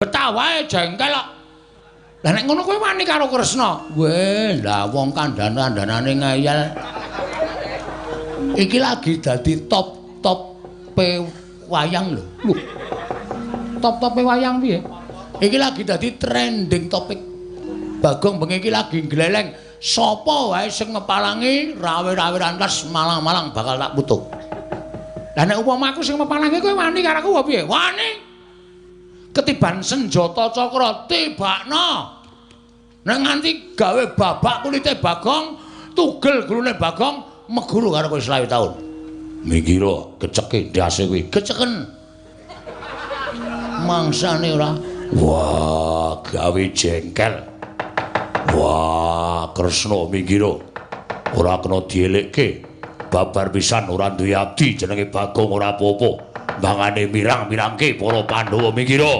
betah wae jengkel kok. Lah nek ngono kowe wani karo Kresna. Weh, lah wong kandhane ngeyel. Iki lagi dadi top-top wayang lho. Top-top wayang piye? Iki lagi dadi trending topik. Bagong bengi iki lagi gleleng. Sapa wae sing ngepalangi rawe-rawe rantas malang-malang bakal tak putuk. Lah nek upama aku sing ngepalangi kowe wani karo aku piye? Wani. Ketiban senjata cakra tibakna. Nek nganti gawe babak kulite Bagong, tugel gulune Bagong meguru karo kowe 20 taun. Mikira keceke ndase kuwi, keceken. Mangsane ora. Wah, gawe jengkel. Wah, Kresna mikira ora kena dielekke. Babar pisan ora duwe abdi jenenge Bagong ora apa-apa. Bangane mirang-mirangke para Pandhawa mikira.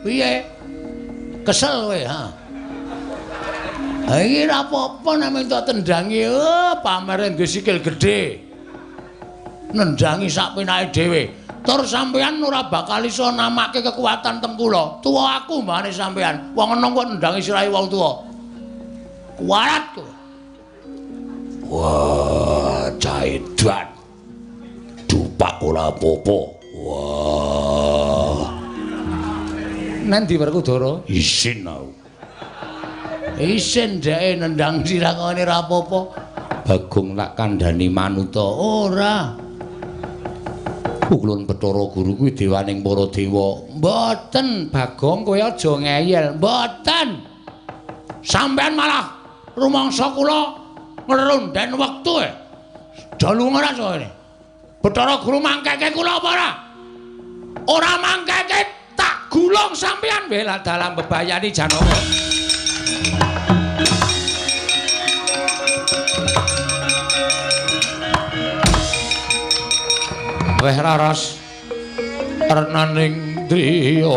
Piye? Kesel kowe, ha? Ha iki ora apa-apa nek entuk tendangi, pamere nggo sikil gedhe. Nendangi sak penake dhewe. Tur sampeyan ora bakal iso namake kekuatan tengkula. Tuwa aku mbane sampeyan. Wong enom kok nendangi sirahe wong tuwa. Kuwarat kowe. Wah, caedan. Dupak ora apa-apa. Wah. Nendi Werkudara? Isin aku. Isin dheke nendang sirah ngene ora apa-apa. Bagong tak kandhani manuta ora. Kulon Bathara Guru kuwi dewaning para dewa. Mboten, Bagong kowe aja ngeyel. Mboten. Sampeyan malah rumangsa kula ngerunden wektu e. Dalu ora sone. Bathara Guru mangkeke kula apa ora? Ora mangkeke tak gulung sampeyan bela dalam bebayani Janaka. Weh raras renaning driya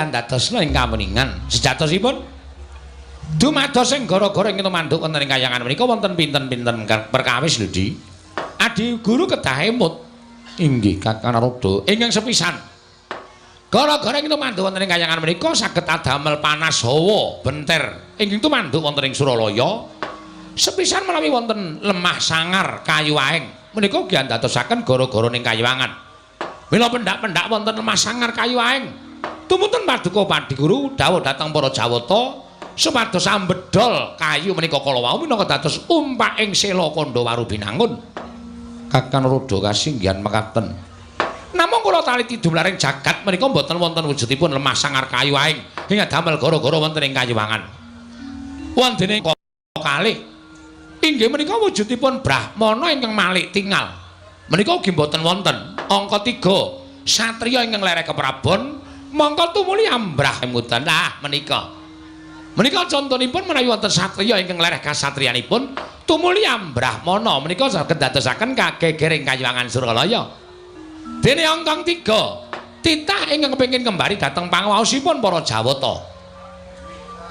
Dadosna ing kamuningan sejatosipun dumados ing gara-gara ing manduk wonten ing kayangan menika wonten pinten-pinten perkawis lho Di. Adi Guru kedah emut. Inggih Kakang Narada ingkang sepisan. Gara-gara ing manduk wonten ing kayangan menika saged adamel panas hawa benter ingkang tumanduk wonten ing Suralaya. Sepisan menawi wonten lemah sangar kayu aeng menika ugi andadosaken gara-gara ning kayuwangan. Mila pendak-pendak wonten lemah sangar kayu aeng tumutun paduka Padi Guru dawuh dhateng para Jawata supados ambedol kayu menika kala wau minangka dados umpak ing sela Kandhawaru binangun. Kakang Narada kasinggihan mekaten. Namung kula taliti dumlaring jagat menika boten wonten wujudipun lemah sangar kayu aing ing damel gara-gara wonten ing kayuwangan. Wondene kalih inggih menika wujudipun Brahmana ingkang malik tingal. Menika ugi boten wonten angka 3 satriya ingkang lereh keprabon mongko tumuli ambrah emutan. Nah, menika contonipun menawi wonten satriya ingkang lereh kasatriyanipun tumuli ambrahmana menika saged dadosaken kagegering kayuwangan Suralaya. Dene angka 3 titah ingkang kepengin kembali dhateng pangawaosipun para Jawata.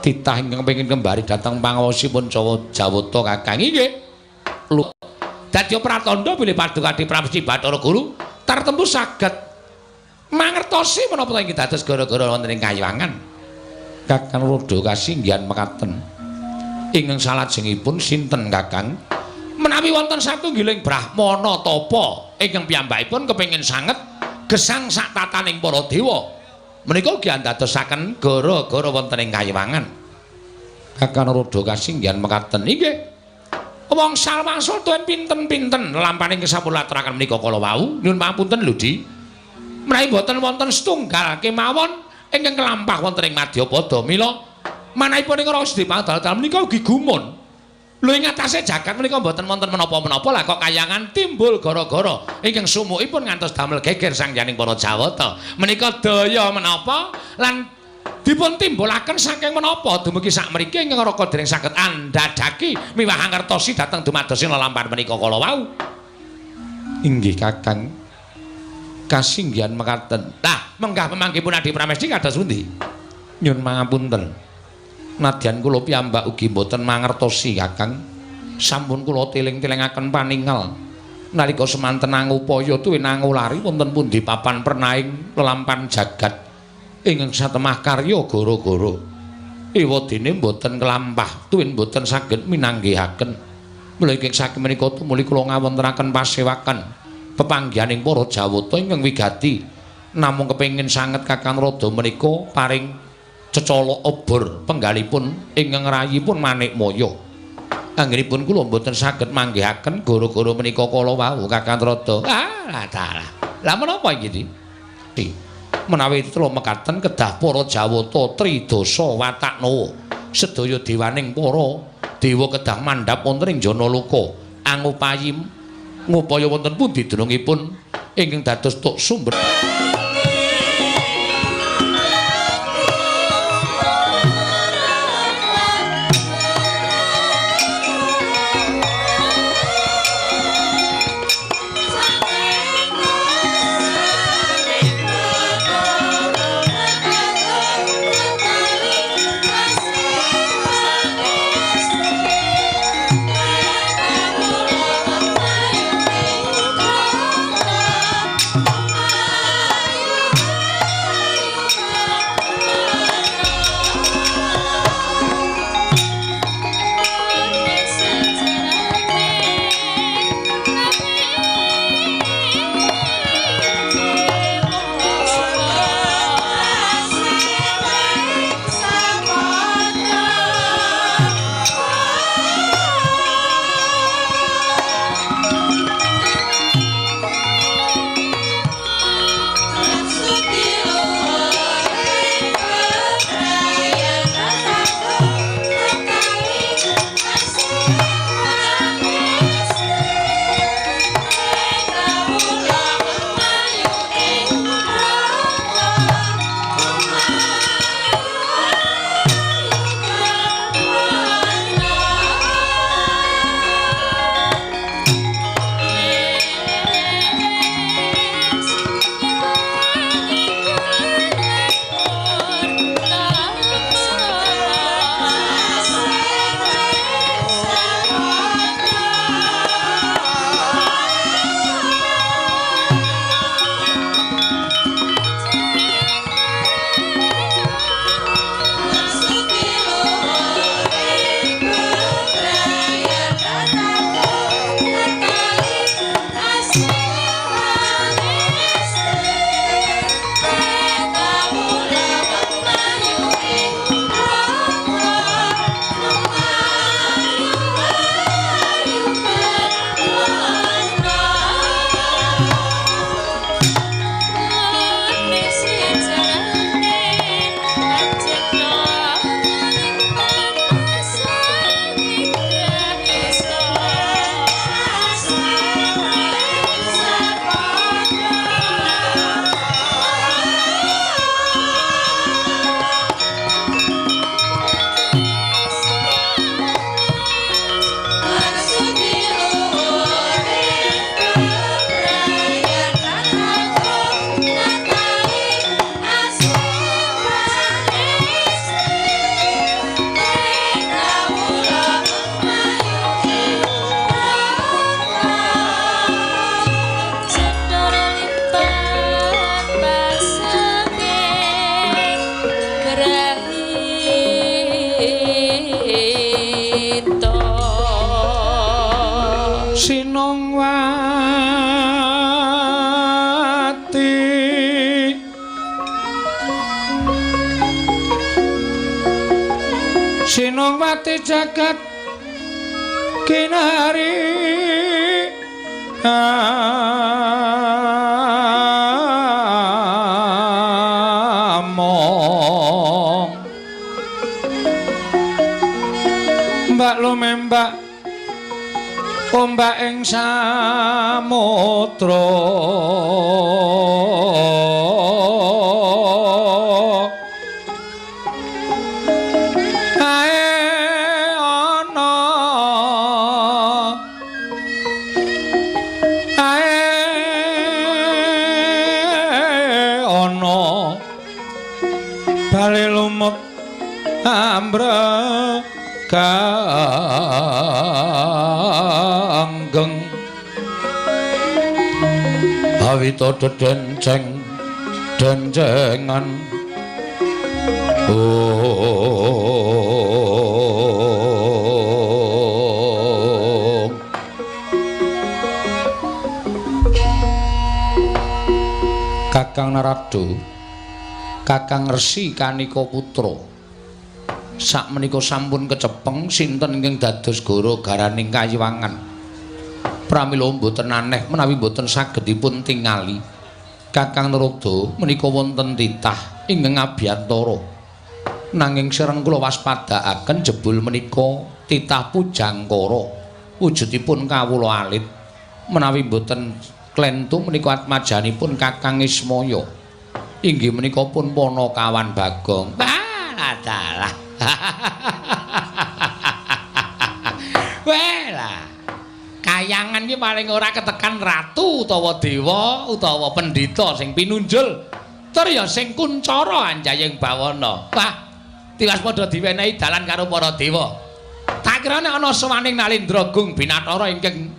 Titah ingkang kepengin kembali dhateng pangawaosipun Jawata Kakang inggih. Dadi pratandha bilih Paduka Prabu Bathara Guru tartemtu saged mangertosi menapa ingkang dados gara-gara wonten ing kayuwangan. Kakang Narada kasinggihan mekaten. Ingkang salajengipun sinten Kakang? Menawi wonten satunggiling Brahmana tapa ingkang piyambakipun kepengin sanget gesang sak tataning para dewa. Menika ugi andadosaken gara-gara wonten ing kayuwangan. Kakang Narada kasinggihan mekaten. Inggih. Wangsal wangsul tuwin pinten-pinten lampaning kesampun laturaken menika kala wau. Nyuwun pangapunten lho, Di. Menawi boten wonten setunggal kemawon ingkang kelampah wonten ing Madyapada, mila manahipun ing Rasa Dipadal menika ugi gumun. Lho ing atase jagat menika mboten wonten menapa-menapa lah kok kayangan timbul gara-gara ingkang sumukipun ngantos damel geger sangyaning para Jawata. Menika daya menapa lan dipun timbulaken saking menapa dumugi sakmriki ingkang Raka dereng saged andhadhaki miwah ngertosi dhateng dumadosing lelampahan menika kala wau. Inggih Kakang. Kasinggihan mekaten. Nah, menggah pemanggipun Adi Pramesti kados pundi? Nyuwun pangapunten. Nadyan kula piyambak ugi mboten mangertosi Kakang. Sampun kula tiling-tilingaken paningal. Nalika semanten angupaya tuwin angulari wonten pundi papan pernaing lelampahan jagat. Ingkang satemah karya gara-gara ewadene mboten kelampah tuwin mboten saged minanggihaken. Mula ing saking menika tumuli kula ngawontenaken pasewakan pepanggihaning para Jawata ingkang wigati namung kepengin sanget Kakang Rada menika paring cecala obor penggalipun ingkang rayipun Manikmaya. Anggenipun kula mboten saged manggihaken gara-gara menika kala wau Kakang Rada. Lah menapa iki, Di? Menawi tela mekaten kedah para Jawata Tridasa Wataknawa sedaya dewaning para dewa kedah mandhap wonten ing Janaloka angupayi ngupaya wonten pundi dunungipun ingkang dados tuk sumber Sinong wati jagat kina hari among mbak lumembak ombak ing samudra kanggeng awita denceng dencengan Kakang Narada Kakang Resi Kanika Putra sakmenika sampun kecepeng sinten ingkang dados gara-garaning kayiwangan pramila mboten aneh menawi mboten saged dipun tingali Kakang Narada menika wonten titah ingkang abiyantara nanging sireng kula waspadakaken jebul menika titah pujangkara wujudipun kawula alit menawi mboten klentu menika atmajanipun Kakang Ismaya inggih menika pun Panakawan Bagong dalah Wela kayangan iki paling ora ketekan ratu utawa dewa utawa pendhita sing pinunjul tur ya sing kuncara anjaying bawana wah tiwas padha diwenehi dalan karo para dewa tak kira nek ana sowaning Nalendra Gung Binathara ingkang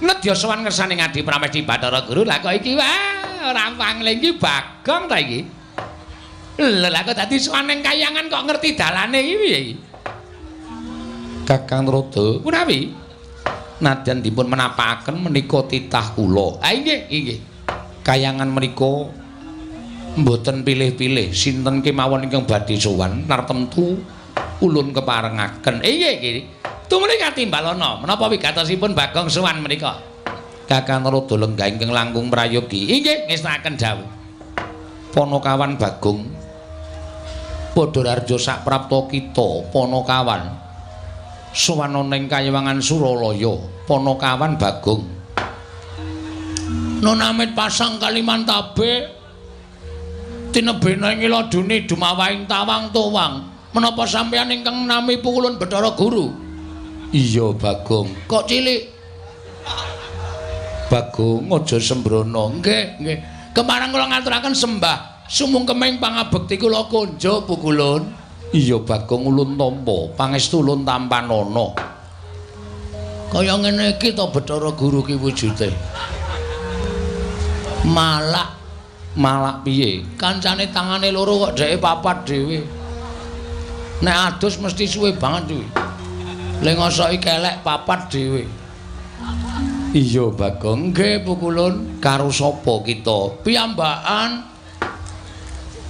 nedya sowan ngersane Ngadi Pramesti Bathara Guru lah kok iki wah ora pangling iki Bagong ta iki lha kok dadi sowaning kayangan kok ngerti dalane iki piye iki Kakang Narada punawi nadyan dipun menapakaken menika titah kula ha inggih kayangan menika mboten pilih-pilih sinten kemawon ingkang badhe sowan nartemtu ulun keparengaken inggih tumuli katimbalana menapa wigatosipun Bagong sowan menika Kakang Narada lenggah ingkang langkung prayogi inggih ngestaken dawuh Panakawan Bagong padha raja sak prapta kita Panakawan sowan ana ing kayiwangan Suralaya Panakawan Bagong nonamit pasang Kalimantabe tinebena ing iladune dumawahing tawang towang menapa sampeyan ingkang nami Pukulun Bathara Guru iya Bagong kok cilik Bagong aja sembrono nggih kemarang kula ngaturaken sembah sumungkeming pangabekti kula konja Pukulun iya Bagong ulun tampa pangestu ulun tampanana kaya ngene iki to Bathara Guru ki wujude malak piye kancane tangane loro kok dheke papat dhewe nek adus mesti suwe banget kuwi le ngosoki kelek papat dhewe iya Bagong nggih Pukulun karo sapa kita piyambakan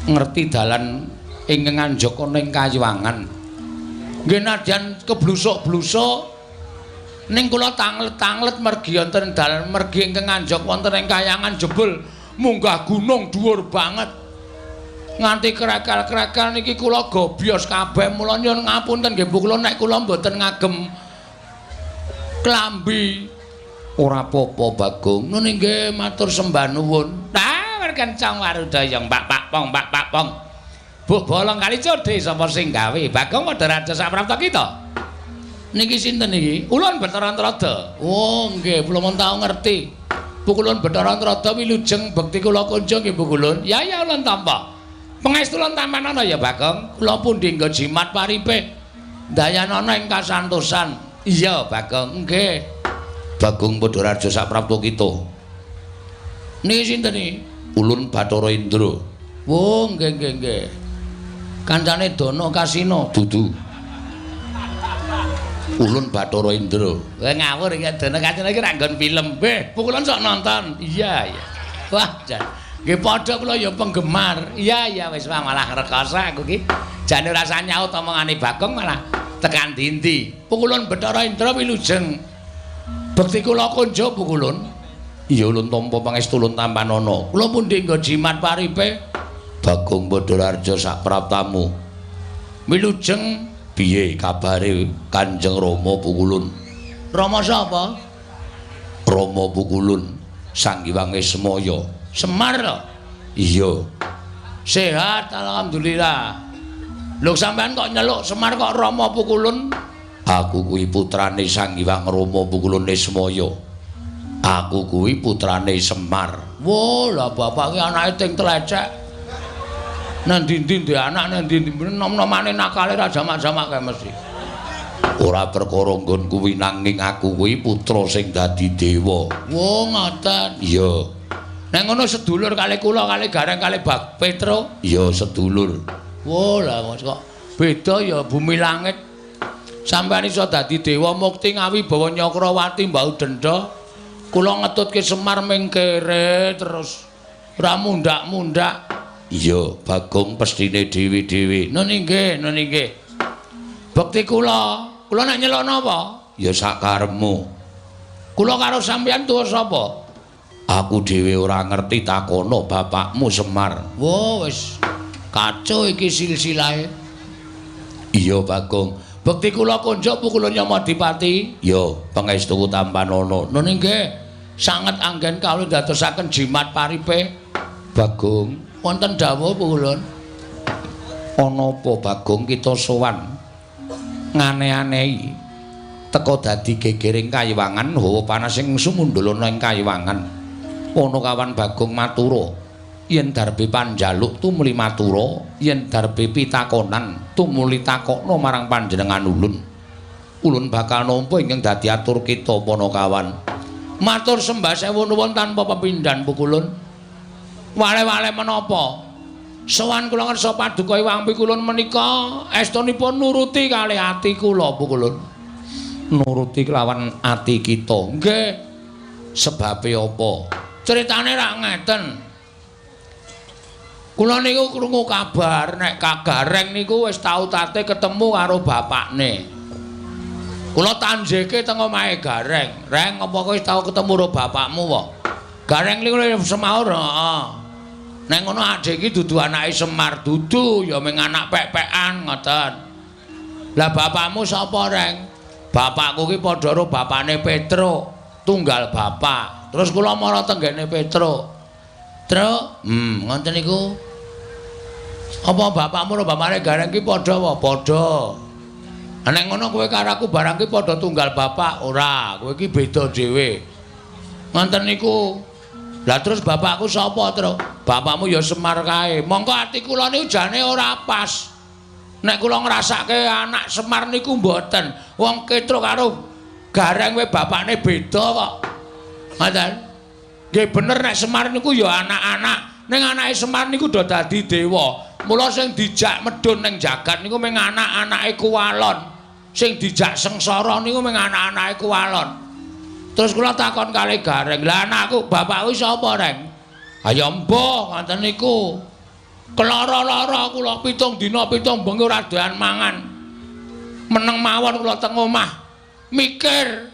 ngerti dalan ingkang anjaka ning kayiwangan nggih nadyan keblusuk-blusuk ning kula tanglet-tanglet mergi wonten dalan mergi ingkang anjak wonten ing kayangan jebul munggah gunung dhuwur banget nganti krekel-krekel niki kula gobyos kabeh mula nyuwun ngapunten nggih Bu kula nek kula mboten ngagem klambi ora apa-apa Bagong nun nggih matur sembah nuwun kencang warudaya Mbak Pong Bu bolong kali codhe sapa sing gawe Bagong padha raja sak prapta kita niki sinten iki Ulun Bathara Antrada oh nggih kula mun tau ngerti Bu Ulun Bathara Antrada wilujeng bekti kula kunjung nggih Bu Ulun ya ulun tampa pangestu ulun tampanana ya Bagong kula pundi nggo jimat paripe dayanana ing kasantosan iya Bagong nggih Bagong padha raja sak prapta kita niki sinten iki Ulun Bathara Indra. Oh, nggih. Kancane Dono Kasino dudu. Ulun Bathara Indra. Kowe ngawur iki Dono Kasino iki ra nggon film. Pukulan sok nonton. Iya. Wah, jan. Nggih padha kula ya penggemar. Iya, wis malah rekoso aku iki. Jane rasane nyaut omongane Bagong malah Tekan dindi. Pukulun Bathara Indra wilujeng. Bekti kula konjo pukulun. Iya ulun tampa pangestu ulun tampanana. Kula pundi nggo jimat paripe? Bagong Padhararja sak praptamu. Wilujeng piye kabare Kanjeng Rama pukulun? Rama sapa? Rama pukulun Sang Hyang Semaya. Semar lho. Iya. Sehat alhamdulillah. Lho sampean kok nyeluk Semar kok Rama pukulun? Aku kuwi putrane Sang Hyang Rama pukulun Semaya. Aku kuwi putrane Semar. Wah, lah bapak ki anake ting tlecek. Nang ndi-ndi ndek anak nang ndi-ndi nom-nomane nakale ra jamak-jamak kae mesti. Ora perkara nggon kuwi nanging aku kuwi putra sing dadi dewa. Wah, ngoten. Iya. Nek ngono sedulur kali kula kali Gareng kali Bak Petro. Iya, sedulur. Wah, lah kok beda ya bumi langit. Sampeyan iso dadi dewa mukti ngawi bawa Nyakrawati mbau denda. Kula ngetutke Semar ming kere terus ora mundak-mundak. Iya, Bagong pestine dewi-dewi. Nun nggih, nun nggih. Bekti kula nek nyeluk napa? Ya sakarepmu. Kula karo sampeyan tuwa sapa? Aku dhewe ora ngerti takono bapakmu Semar. Wah, wis kacau iki silsilahe. Iya, Bagong. Bekti kula konjo pukulun Yamadipati. Ya, pangestu tampanana. Nun nggih, sanget anggen kawula dadosaken jimat paripe. Bagong, wonten dawuh pukulun. Ana apa Bagong kita sowan ngane-anehi teka dadi gegering kayiwangan hawa panas sing sumundulana ing kayiwangan. Ana kawan Bagong matura. Yen darbe panjaluk tumuli matura, yen darbe pitakonan tumuli takokno marang panjenengan ulun. Ulun bakal nampa ingkang dadi atur kita Panakawan. Matur sembah sewu nuwun tanpa pepindhan pukulun. Wale-wale menapa? Sowan kula ngersa paduka Hyang Pikulun menika estunipun nuruti kalih ati kula pukulun. Nuruti kelawan ati kita. Nggih. Sebabe apa? Critane rak ngeten. Kula niku krungu kabar nek Kak Gareng niku wis tau tate ketemu karo bapakne. Kula tanjeke teng omahe Gareng. Reng, apa kowe wis tau ketemu karo bapakmu wae? Gareng niku semaur, heeh. Nek ngono adek iki dudu anake Semar, dudu ya ming anak pek-pekan ngoten. Lah bapakmu sapa, Reng? Bapakku ki padha karo bapakne Petro, tunggal bapak. Terus kula mara tenggene Petro. Truk, ngoten niku. Apa bapakmu karo bapakne Gareng ki padha apa? Padha. Nek ngono kowe karo aku barang ki padha tunggal bapak, ora. Kowe ki beda dhewe. Ngoten niku. Lah terus bapakku sapa, Truk? Bapakmu ya Semar kae. Monggo ati kula niku jane ora pas. Nek kula ngrasake anak Semar niku mboten. Wong Petruk karo Gareng wae bapakne beda kok. Ngoten. Nggih bener nek Semar niku ya anak-anak. Ning anake Semar niku do dadi dewa. Mula sing dijak medhun ning jagat niku mung anak-anake Kuwalon. Sing dijak sengsara niku mung anak-anake Kuwalon. Terus kula takon kalih Gareng, "Lah anakku, bapakku sapa, Reng?" "Ayo mbah, ngoten niku. Kelara-lara kula 7 dina 7 bengi ora doyan mangan. Meneng mawon kula teng omah mikir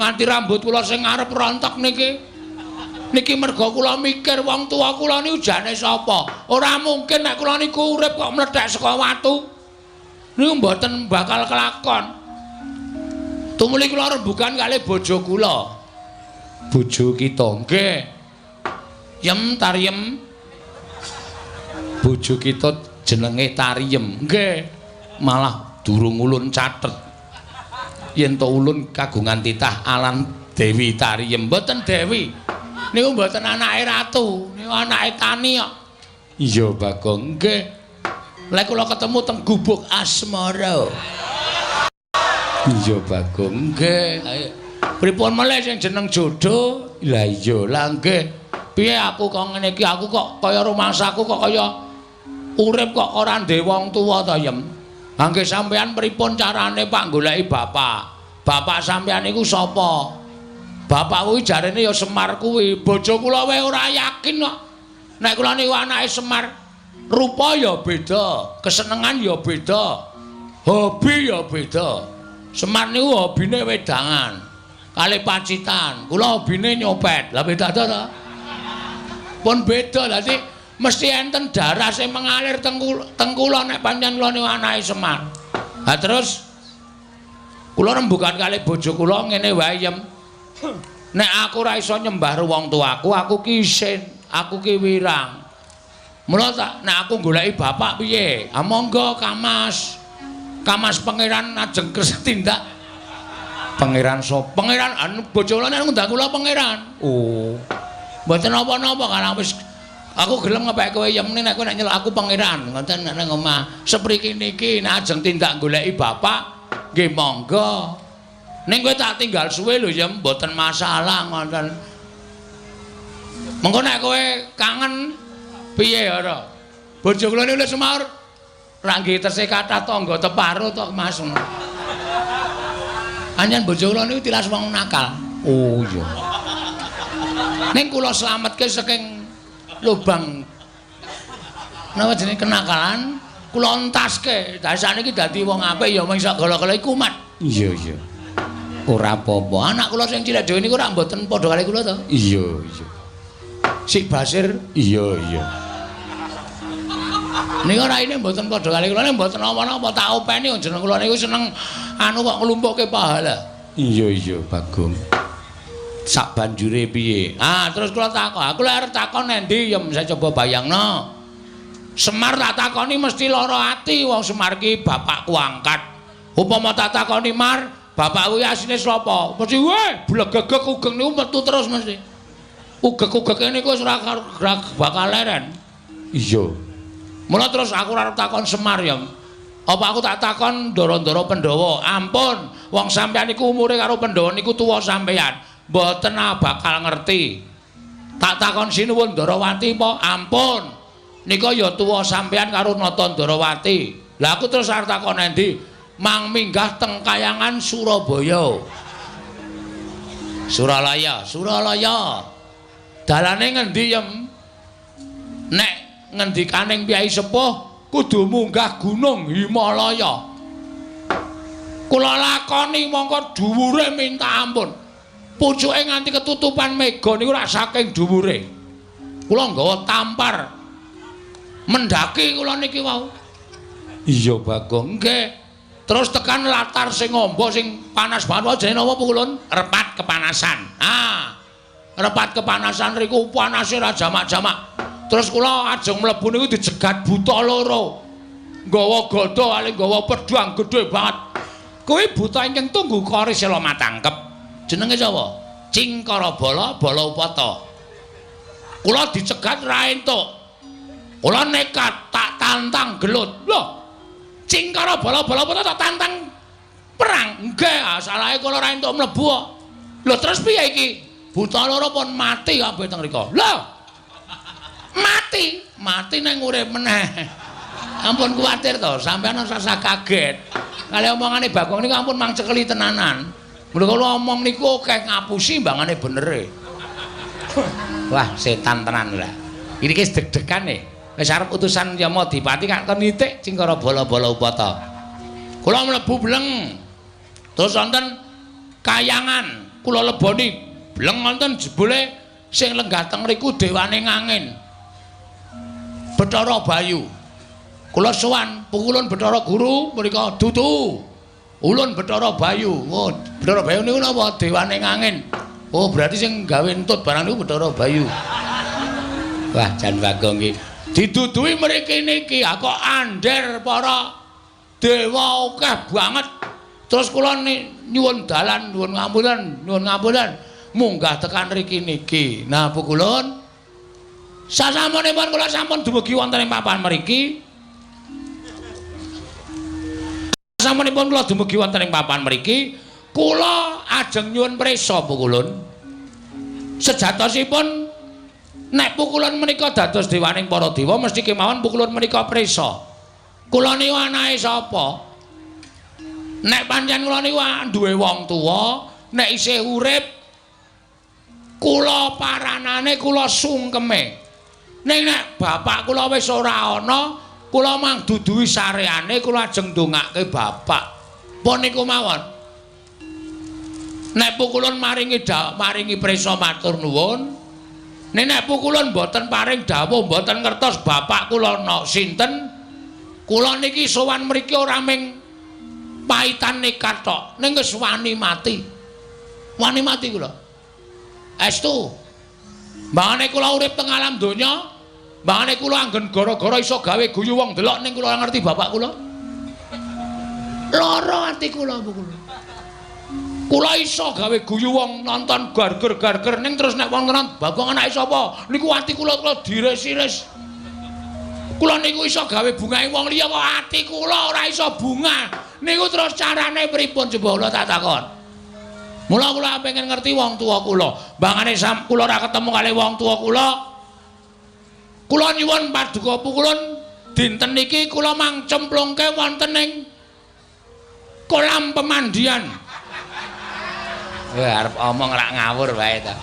nganti rambut kula sing arep rontok niki. Niki merga kula mikir wong tuwa kula niku jane sapa? Ora mungkin nek kula niku urip kok mlethek saka watu. Niku mboten bakal kelakon. Tumuli kula rembugan kalih bojo kula. Bojo kita nggih. Yem Tariem. Bojo kita jenenge Tariem. Nggih. Malah durung ulun catet. Yen to ulun kagungan titah aran Dewi Tariem. Mboten Dewi. Niku mboten anake ratu, niku anake tani kok. Iya, Bagong. Nggih. Lek kula ketemu teng Gubuk Asmara. Iya, Bagong. Nggih. Pripun meneh sing jeneng jodoh? Lah iya, lah nggih. Piye aku kok ngene iki? Aku kok kaya rumangsaku kok kaya urip kok ora ndek wong tuwa ta, Yem. Ha nggih sampeyan pripun carane Pak goleki bapak? Bapak sampeyan niku sapa? Bapak kuwi jarene ya Semar kuwi. Bojo kula wae ora yakin kok. Nek kula niku anake Semar, rupa ya beda, kesenengan ya beda. Hobi ya beda. Semar niku hobine wedangan. Kali pacitan. Kula hobine nyopet. Lah beda to to? Pun beda. Dadi mesti enten darah sing mengalir teng kula nek pancen kula niku anake Semar. Ha terus kula rembugan kali bojo kula ngene wae yem. Nek aku ora iso nyembah wong tuaku, aku ki isin, aku ki wirang. Mula tak nek aku goleki bapak piye? Ah monggo Kamas. Kamas pangeran ajeng kersa tindak. Pangeran sop? Pangeran anu bojo kula nek ngundang kula pangeran. Oh. Mboten napa-napa karang wis aku gelem ngepek kowe yemne nek kowe nek nyeluk aku pangeran ngoten nek nang omah. Sepriki niki nek ajeng tindak goleki bapak nggih monggo. Ning kowe tak tinggal suwe lho ya mboten masalah ngoten. Mengko nek kowe kangen piye ora? Bojo kula niku Semar ra nggih tesih kathah tangga teparo to Mas. Anyen bojo kula niku tilas wong nakal. Oh iya. Ning kula slametke saking lubang napa jenenge kenakalan, kula entaske. Dasane iki dadi wong apik ya mung iso gala-gala kumat. Iya iya. Ora apa-apa. Anak kula sing cilik dhewe niku ora mboten padha kali kula to? Iya iya. Si Basir iya iya. Niku raine mboten padha kali kula, nek mboten napa-napa tak openi jeneng kula niku seneng anu kok nglumpukke pahala. Iya iya Bagong. Sak banjure piye? Ah terus kula takon, aku lek arep takon endi ya saya coba bayangno. Semar tak takoni mesti lara ati wong Semar ki bapakku angkat. Upama tak takoni Mar, bapak kuwi asine sapa? Mesti weh blegegek ugeng niku metu terus mesti. Ugek-ugeke niku wis ora bakal leren. Iya. Mula terus aku arep takon Semar ya. Apa aku tak takon Ndara-ndara Pandhawa? Ampun, wong sampeyan niku umure karo Pandhawa niku tuwa sampeyan. Mboten bakal ngerti. Tak takon sinuwun Ndarawati apa? Ampun. Nika ya tuwa sampeyan karo Nata Ndarawati. Lah aku terus arep takon endi? Mang minggah teng Kayangan Surabaya. Suralaya, Suralaya. Dalane ngendi yem? Nek ngendikaning Kyai Sepuh kudu munggah Gunung Himalaya. Kula lakoni mongko dhuwure minta ampun. Pucuke nganti ketutupan mega niku rak saking dhuwure. Kula nggawa tampar. Mendaki kula niki wau. Iya Bagong, nggih. Terus tekan latar sing amba sing panas banget jenenge napa Pukulun? Repat kepanasan. Ah. Repat kepanasan riku panase ra jamak-jamak. Terus kula ajeng mlebu niku dijegat buta loro. Nggawa gada ali nggawa pedhang gedhe banget. Kuwi buta ingkang tunggu kari sela matangkep. Jenenge sapa? Cingkara Bala, Bala Upata. Kula dicegat ra entuk. Kula nekat tak tantang gelut. Loh. Cingkara Bala, Bala Upata tak tantang perang. Nggih, asalahe kula ra entuk mlebu kok. Lho terus piye iki? Buta loro pun mati kabeh teng mriku. Lho. Mati nang urip meneh. Ampun kuwatir to, sampeyan ora kaget. Kali omongane Bagong niku ampun mang cekeli tenanan. Mula kula omong niku akeh ngapusi mbangane benere. Wah, setan tenan lho. Iki wis deg-degan e. Wis arep utusan Yamadipati kak nitik Cingkara Bala-Bala Upata. Kula mlebu bleng. Terus wonten Kayangan, kula leboni bleng wonten jebule sing lenggah teng mriku dewane ngangin. Bathara Bayu. Kula sowan Pukulun Bathara Guru mrika dudu. Ulun Bathara Bayu. Oh, Bathara Bayu niku napa dewane ngangin. Oh, berarti sing gawe entut barang niku Bathara Bayu. Wah, jan Bagong iki didudui mriki niki kok andher para dewa akeh banget. Terus kula nyuwun dalan, nyuwun ngapunten, munggah tekan mriki niki. Nah, Pukulun sasampunipun kula sampun dumugi wonten ing papan mriki. Sasampunipun kula dumugi wonten ing papan mriki, kula ajeng nyuwun prisa Pukulun. Sejatosipun nek Pukulun menika dados dewaning para dewa mesti kemawon Pukulun menika prisa. Kula niku anake sapa? Nek pancen kula niku duwe wong tuwa, nek isih urip kula paranane kula sungkeme. Ning nek bapak kula wis ora ana, kula mang duduhi sareane kula ajeng ndongake bapak. Pun niku mawon. Nek pukulun maringi prisa matur nuwun. Nek pukulun mboten paring dawuh mboten ngertos bapak kula sinten. Kula niki sowan mriki ora ming paitan nekat tok, ning wis wani mati. Wani mati kula. Estu. Mbangane kula urip teng alam donya, mbangane kula anggen gara-gara iso gawe guyu wong delok ning kula ngerti bapak kula. Lara ati kula apa kula. Kula iso gawe guyu wong nonton garger-garger ning terus nek wong nonton Bagong anake sapa? Niku ati kula diris-iris. Kula niku iso gawe bungahe wong liya kok ati kula ora iso bunga. Niku terus carane pripun coba kula tak takon. Mula kula pengen ngerti wong tuwa kula. Mbangane kula ora ketemu kali wong tuwa kula. Kula nyuwun paduka pukulun dinten niki kula mang cemplungke wonten ing kolam pemandian. Wah arep omong rak ngawur wae ta.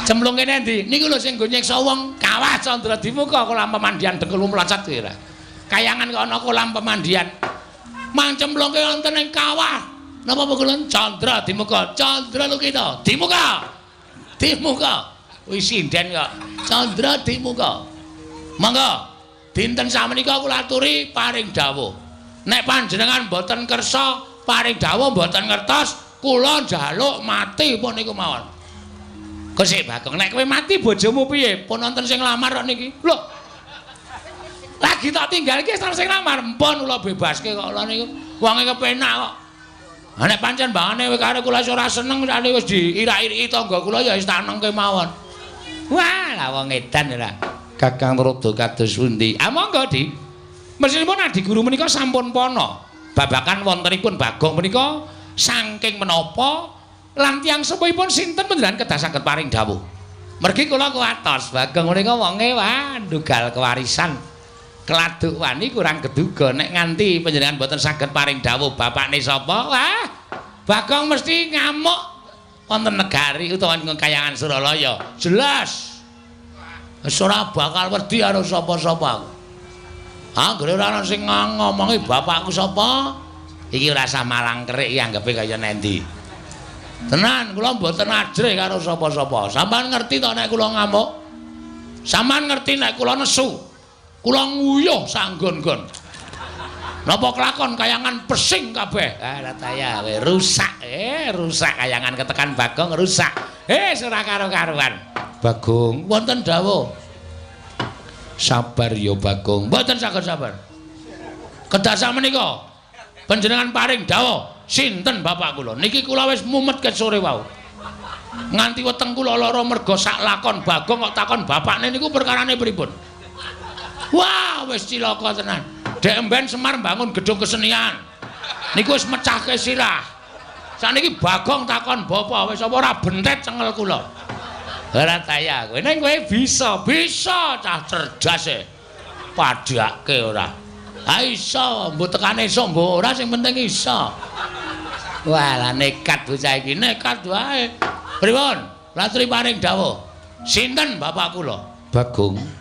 Cemplungke endi? Niku lho sing nggo nyiksa wong Kawah Candra Dimuka kolam pemandian Dengkul Mlocot kuwi ra. Kayangan kok ana kolam pemandian. Mang cemplungke wonten ing kawah. Napa pukulun Candra Dimuka? Candra Lukita. Dimuka. Dimuka. Wis sinden kok. Candra Dimuka. Monggo dinten samenika kula aturi paring dawuh. Nek panjenengan mboten kersa paring dawuh mboten ngertos, kula njaluk mati pun niku mawon. Gusik Bagong, nek kowe mati bojomu piye? Pun wonten sing lamar kok niki. Lho. Lagi tak tinggal iki sing lamar, mpun kula bebaske kok kula niku. Wonge kepenak kok. Ha nek pancen mbangane karo kula ora seneng sakjane wis diirak-iriki tangga kula ya wis tak nengke mawon. Wah, lah wong edan ora. Kakang Rada kados pundi? Ah monggo, Dik. Mesinipun Adi Guru menika sampun pono. Babakan wontenipun Bagong menika saking menapa lan tiyang sepuhipun sinten panjenengan kedah saged paring dawuh. Mergi kula kuwatos, Bagong menika wonge wah ndugal kewarisan. Keladuk wani kurang geduga nek nganti panjenengan boten saged paring dawuh bapakne sapa? Wah, Bagong mesti ngamuk wonten negari utawa ing kayangan Suralaya. Jelas. Wis ora bakal wedi karo sapa-sapa. Anggere ora ana sing ngomongi bapakku sapa? Iki ora sah malang kerik anggepe kaya nendi. Tenan, kula mboten ajrih karo sapa-sapa. Sampeyan ngerti to nek kula ngamuk? Sampeyan ngerti nek kula nesu? Kula nguyuh sanggon-gon. Napa kelakon kayangan pesing kabeh? Ah rataya kowe rusak. Rusak kayangan ketekan Bagong rusak. Ora karo-karuan. Bagong, wonten dawuh. Sabar ya Bagong. Mboten saged sabar. Kedah sakmenika panjenengan paring dawuh sinten bapak kula. Niki kula wis mumet ket sore wau. Nganti weteng kula lara merga sak lakon Bagong kok takon bapakne niku perkarane pripun? Wah, wis cilaka tenan. Dek mben Semar bangun gedung kesenian. Niku wis mecahke sirah. Saniki Bagong takon bapak wis apa ora bentet cengel kula. Ora taya kowe ning kowe bisa cah cerdas e. Padhake ora. Ha iso, mbok tekane iso mbok ora sing penting iso. Walah nekat bocah iki, nekat wae. Pripun? Latri paring dawuh. Sinten bapak kula? Bagong.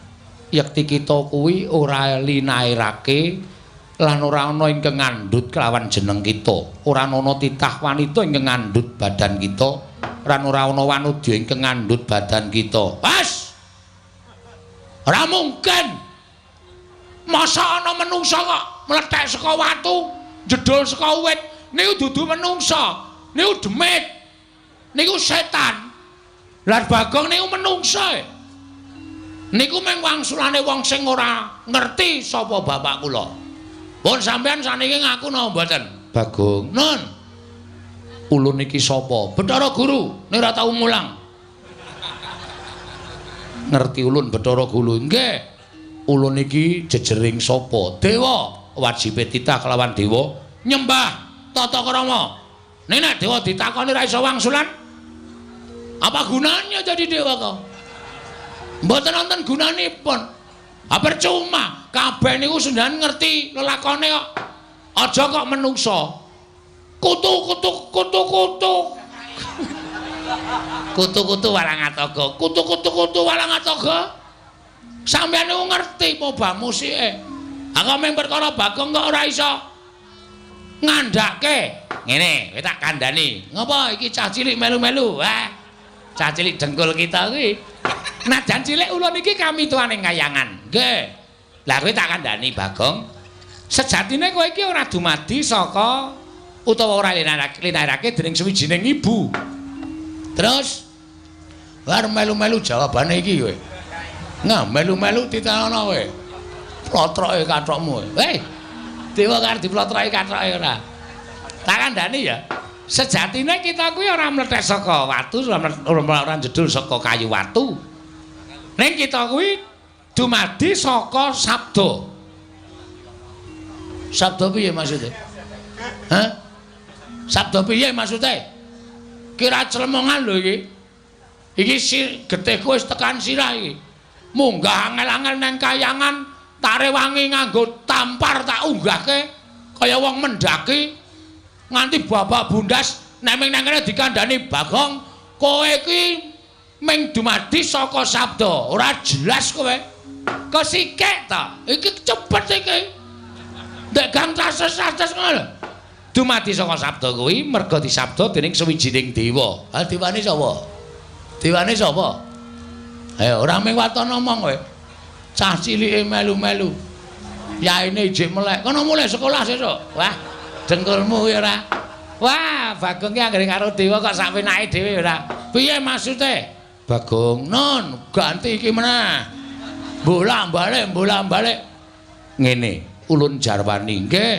Yekti kita kuwi ora linairake lan ora ana ingkang ngandhut kelawan jeneng kita. Ora ana titah wanita ingkang ngandhut badan kita, lan ora ana wanudya ingkang ngandhut badan kita. Pas. Ora mungkin. Masa ana menungsa kok mlethek saka watu, jedul saka wit. Niku dudu menungsa. Niku demit. Niku setan. Lah Bagong niku menungsa. Niku mung wangsulane wong sing ora ngerti sapa bapak kula. Pun sampean saniki ngaku napa mboten? Bagong. Nun. Ulun niki sapa? Bathara Guru, nek ora tau mulang. Ngerti ulun Bathara Guru? Nggih. Ulun niki jejering sapa? Dewa. Wajibe titah kelawan dewa nyembah tata krama. Nek dewa ditakoni ra iso wangsulan, apa gunanya jadi dewa kok? Mboten wonten gunanipun. Ha percuma, kabeh niku sendan ngerti lelakone kok. Aja kok menungsa. Kutu-kutu. Kutu-kutu Walangataga. Kutu-kutu Walangataga. Sampeyan niku ngerti apa musike? Aku mung perkara Bagong kok ora iso ngandhake. Ngene, kowe tak kandhani. Ngopo iki cah cilik melu-melu? Cah cilik dengkul kita kuwi. Najan cilik ulun iki kami tuaning kayangan. Nggih. Lah kowe tak kandhani Bagong. Sejatine kowe iki ora dumadi saka utawa ora linarake dening suwijining ibu. Terus war melu-melu jawabane iki kowe. Nah, melu-melu ditanono kowe. Plotroke kathokmu. Dewa karo diplotroke kathoke ora. Tak kandhani ya. Sejatine kita kuwi ora mlethek saka watu, ora jedul saka kayu watu. Ning kita kuwi dumadi saka sabda. Sabda piye maksude? Hah? Sabda piye maksude? Kira clemongan lho iki. Iki getihku wis tekan sirah iki. Munggah angel-angel nang kayangan, tak rewangi nganggo tampar tak unggahke kaya wong mendaki nganti babak bundas nek ming nang kene dikandhani Bagong, kowe iki ming dumadi saka sabda, ora jelas kowe. Kesikik ta? Iki cepet iki. Ndek gang tases-tases ngono. Dumadi saka sabda kuwi merga disabda dening sawijining dewa. Ha dewane sapa? Dewane sapa? Ayo ora ming waton ngomong kowe. Cah cilike melu-melu. Yaine ijik melek. Kono mulai sekolah sesuk. Wah, dengkulmu kuwi ora. Wah, Bagong ki anggere karo dewa kok sak penake dhewe ora. Piye maksude? Bagong, "Non, ganti iki meneh." Bolak-balik. Ngene, ulun jarwani nggih.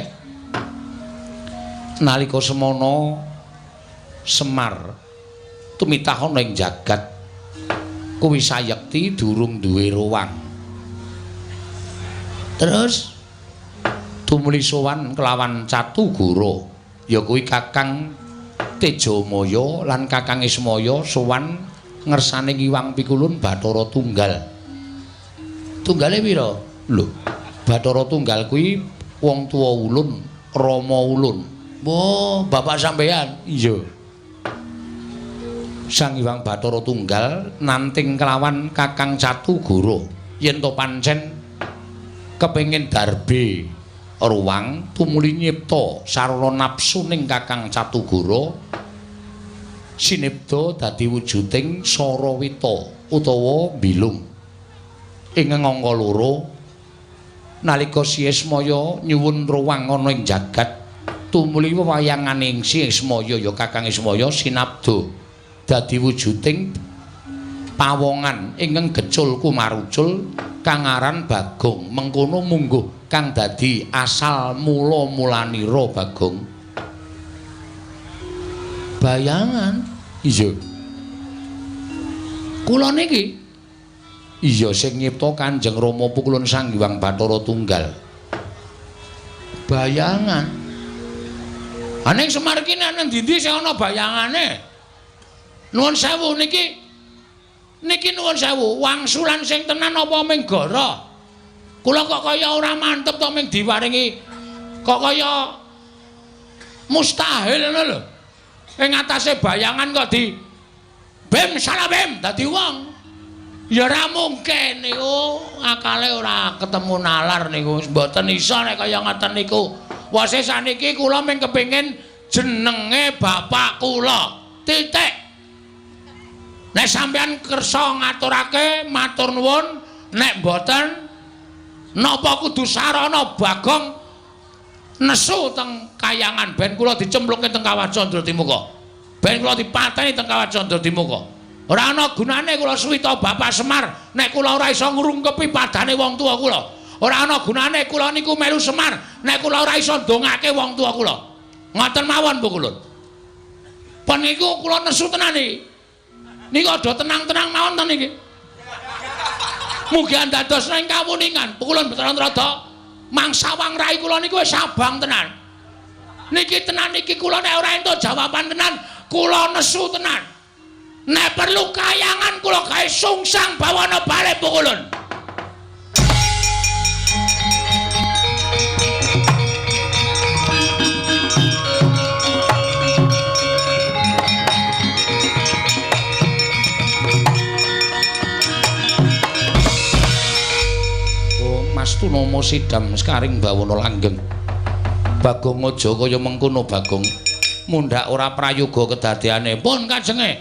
Nalika semana Semar tumitah ana ing jagat kuwi sayekti durung duwe ruwang. Terus tumuli sowan kelawan Catugara, ya kuwi Kakang Tejamaya lan Kakang Ismaya sowan ngersane Ngiwang Pikulun Bathara Tunggal. Tunggale pira? Lho, Bathara Tunggal kuwi wong tuwa ulun, Rama ulun. Oh, bapak sampeyan? Iya. Sang Hyang Bathara Tunggal nanting kelawan Kakang Catugara yen to pancen kepengin darbe ruwang tumuli nyipta sarana napsuning Kakang Catugara sinipta dadi wujuding Sarawita utawa bilung. Ing angka loro nalika Si Ismaya nyuwun ruwang ana ing jagat tumuli wewayanganing Si Ismaya ya Kakang Ismaya sinabda dadi wujuding pawongan ingkang gecul kumarucul kang aran Bagong. Mengkono mungguh kang dadi asal mula-mulanira Bagong. Bayangan. Iya. Kula niki iya sing nyipta Kanjeng Rama Pukulun Sang Hyang Bathara Tunggal. Bayangan. Aning Semar ki nang ndi-ndi sing ana bayangane? Nuwun sewu niki nuwun sewu wangsulan sing tenan apa ming gara? Kula kok kaya ora mantep to ming diwaringi kok kaya mustahil ngono lho. Ing atase bayangan kok di bem salah bem dadi wong. Ya ora mungkin niku akale ora ketemu nalar niku mboten iso nek kaya ngoten niku. Wase saniki kula ming kepengin jenenge bapak kula. Titik. Nek sampeyan kersa ngaturake matur nuwun, nek mboten napa kudu sarana Bagong nesu teng kayangan ben kula dicempluke teng Kawah Candra Timuka. Ben kula dipateni teng Kawah Candra Timuka. Ora ana gunane kula suwita Bapak Semar nek kula ora iso ngrungkepi padane wong tuwa kula. Ora ana gunane kula niku melu Semar nek kula ora iso ndongake wong tuwa kula. Ngoten mawon Bu Kulun. Pun niku kula nesu tenan iki. Niku aja tenang-tenang mawon to niki. Mugi andados ing kawuningan Pukulun Bathara mangsa wangrai kula niku wis abang tenan. Niki tenan niki kula nek ora entuk jawaban tenan, kula nesu tenan. Nek perlu kayangan kula gawe sungsang bawana bali Pukulun. Astunama sidam sekaring bawana langgeng. Bagong aja kaya mengkono Bagong. Mundhak ora prayoga kedadeane. Pun kajenge.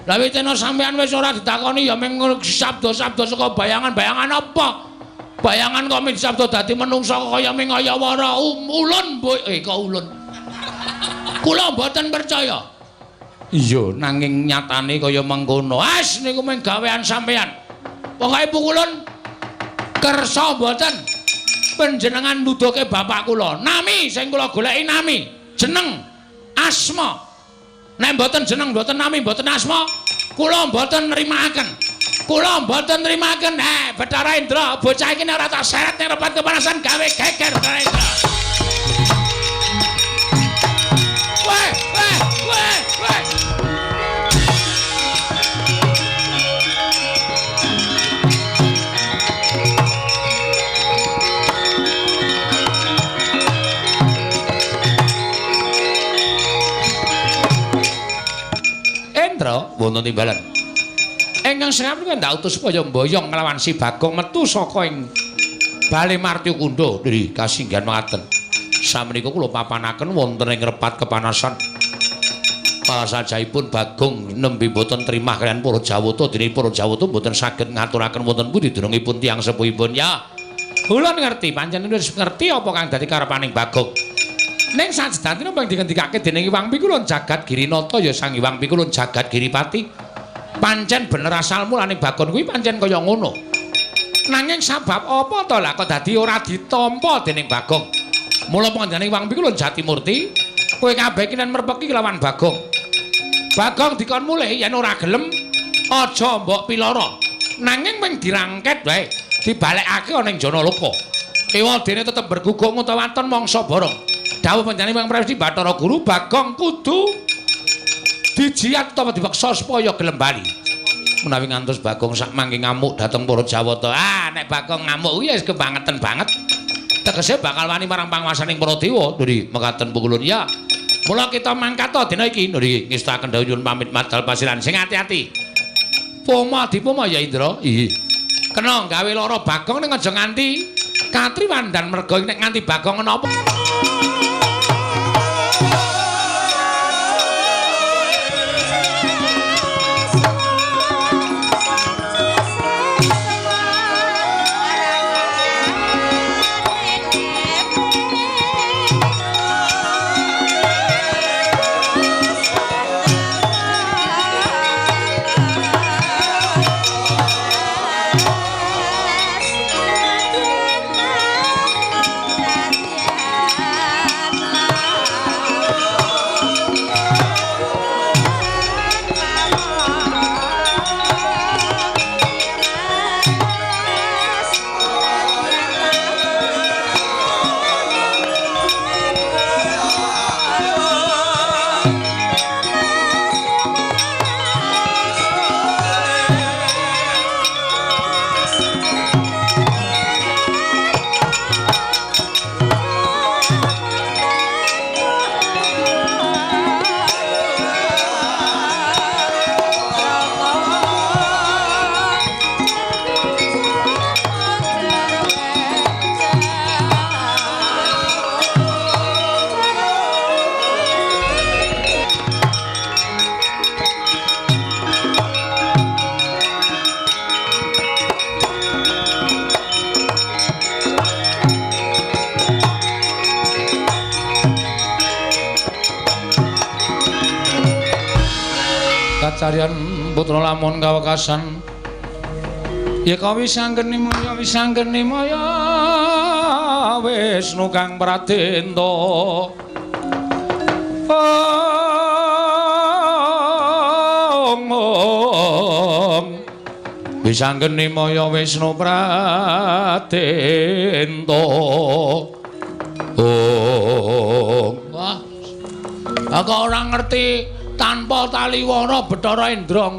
Lah witena sampean wis ora ditakoni ya mung sabda-sabda saka bayangan-bayangan apa? Bayangan kok min sabda dadi menungsa kaya ming kaya wara ulun kok ulun. Kula mboten percaya. Iya, nanging nyatane kaya mengkono. As niku mung gawean sampean. Pokoke pukulun kersa mboten panjenengan nuduhke bapak kula. Nami sing kula goleki nami, jeneng, asma. Nek mboten jeneng, mboten nami, mboten asma, kula mboten nrimakaken. Kula mboten nrimakaken. Bathara Indra, bocah iki nek ora tak seret ning repat kepanasan gawe geger Bathara Indra. Weh. Indra wonten timbalan. Ingkang sengap niku ndak utus supaya mboyong nglawan si Bagong metu saka ing Bale Martya Kundha dari kasinggihan mekaten. Samenika kula papanaken wonten ing repat kepanasan. Sajaipun Bagong nembe boten trimah kaliyan para Jawata dene para Jawata boten saged ngaturaken wonten pundi denungipun tiyang sepuhipun. Ya. Kula ngerti pancen wis ngerti apa kang dadi karepaning Bagong. Ning sajedatina pang dikendikake dening Hyang Pikulun Jagat Girinata ya Sang Hyang Pikulun Jagat Giripati. Pancen bener asal mulane Bagong kuwi pancen kaya ngono. Nanging sabab apa to lah kok dadi ora ditampa dening Bagong? Mula panjenengan Hyang Pikulun Jatimurti, kowe kabeh kinen merpeki lawan Bagong. Bagong dikon mulih yen ora gelem aja mbok pilara. Nanging mung dirangket wae, dibalekake ana ing Janaloka. Ewadene tetep berguguk utawaton mangsa bareng. Dawuh panjenengan Hyang Prabu Bathara Guru Bagong kudu dijiat utawa dipaksa supaya gelem bali. Menawi ngantos Bagong sak mangke ngamuk dhateng para Jawata. Nek Bagong ngamuk kuwi wis kebangetan banget. Tegese bakal wani marang panguwasaning para dewa. Nggih, mekaten pukulun ya. Mula kita mangkat to dina iki. Nggih, ngestaken dawuh nyuwun pamit madal pasiran sing ati-ati. Poma dipoma ya Indra. Nggih. Kena gawe lara Bagong ning aja nganti katriwandan merga nek nganti Bagong napa. Carian putra lamun kawekasan ya kawisanggeni maya Wisnu kang pradenta wisanggeni maya Wisnu pradenta wah aku ora ngerti tanpa taliwara Bathara Indra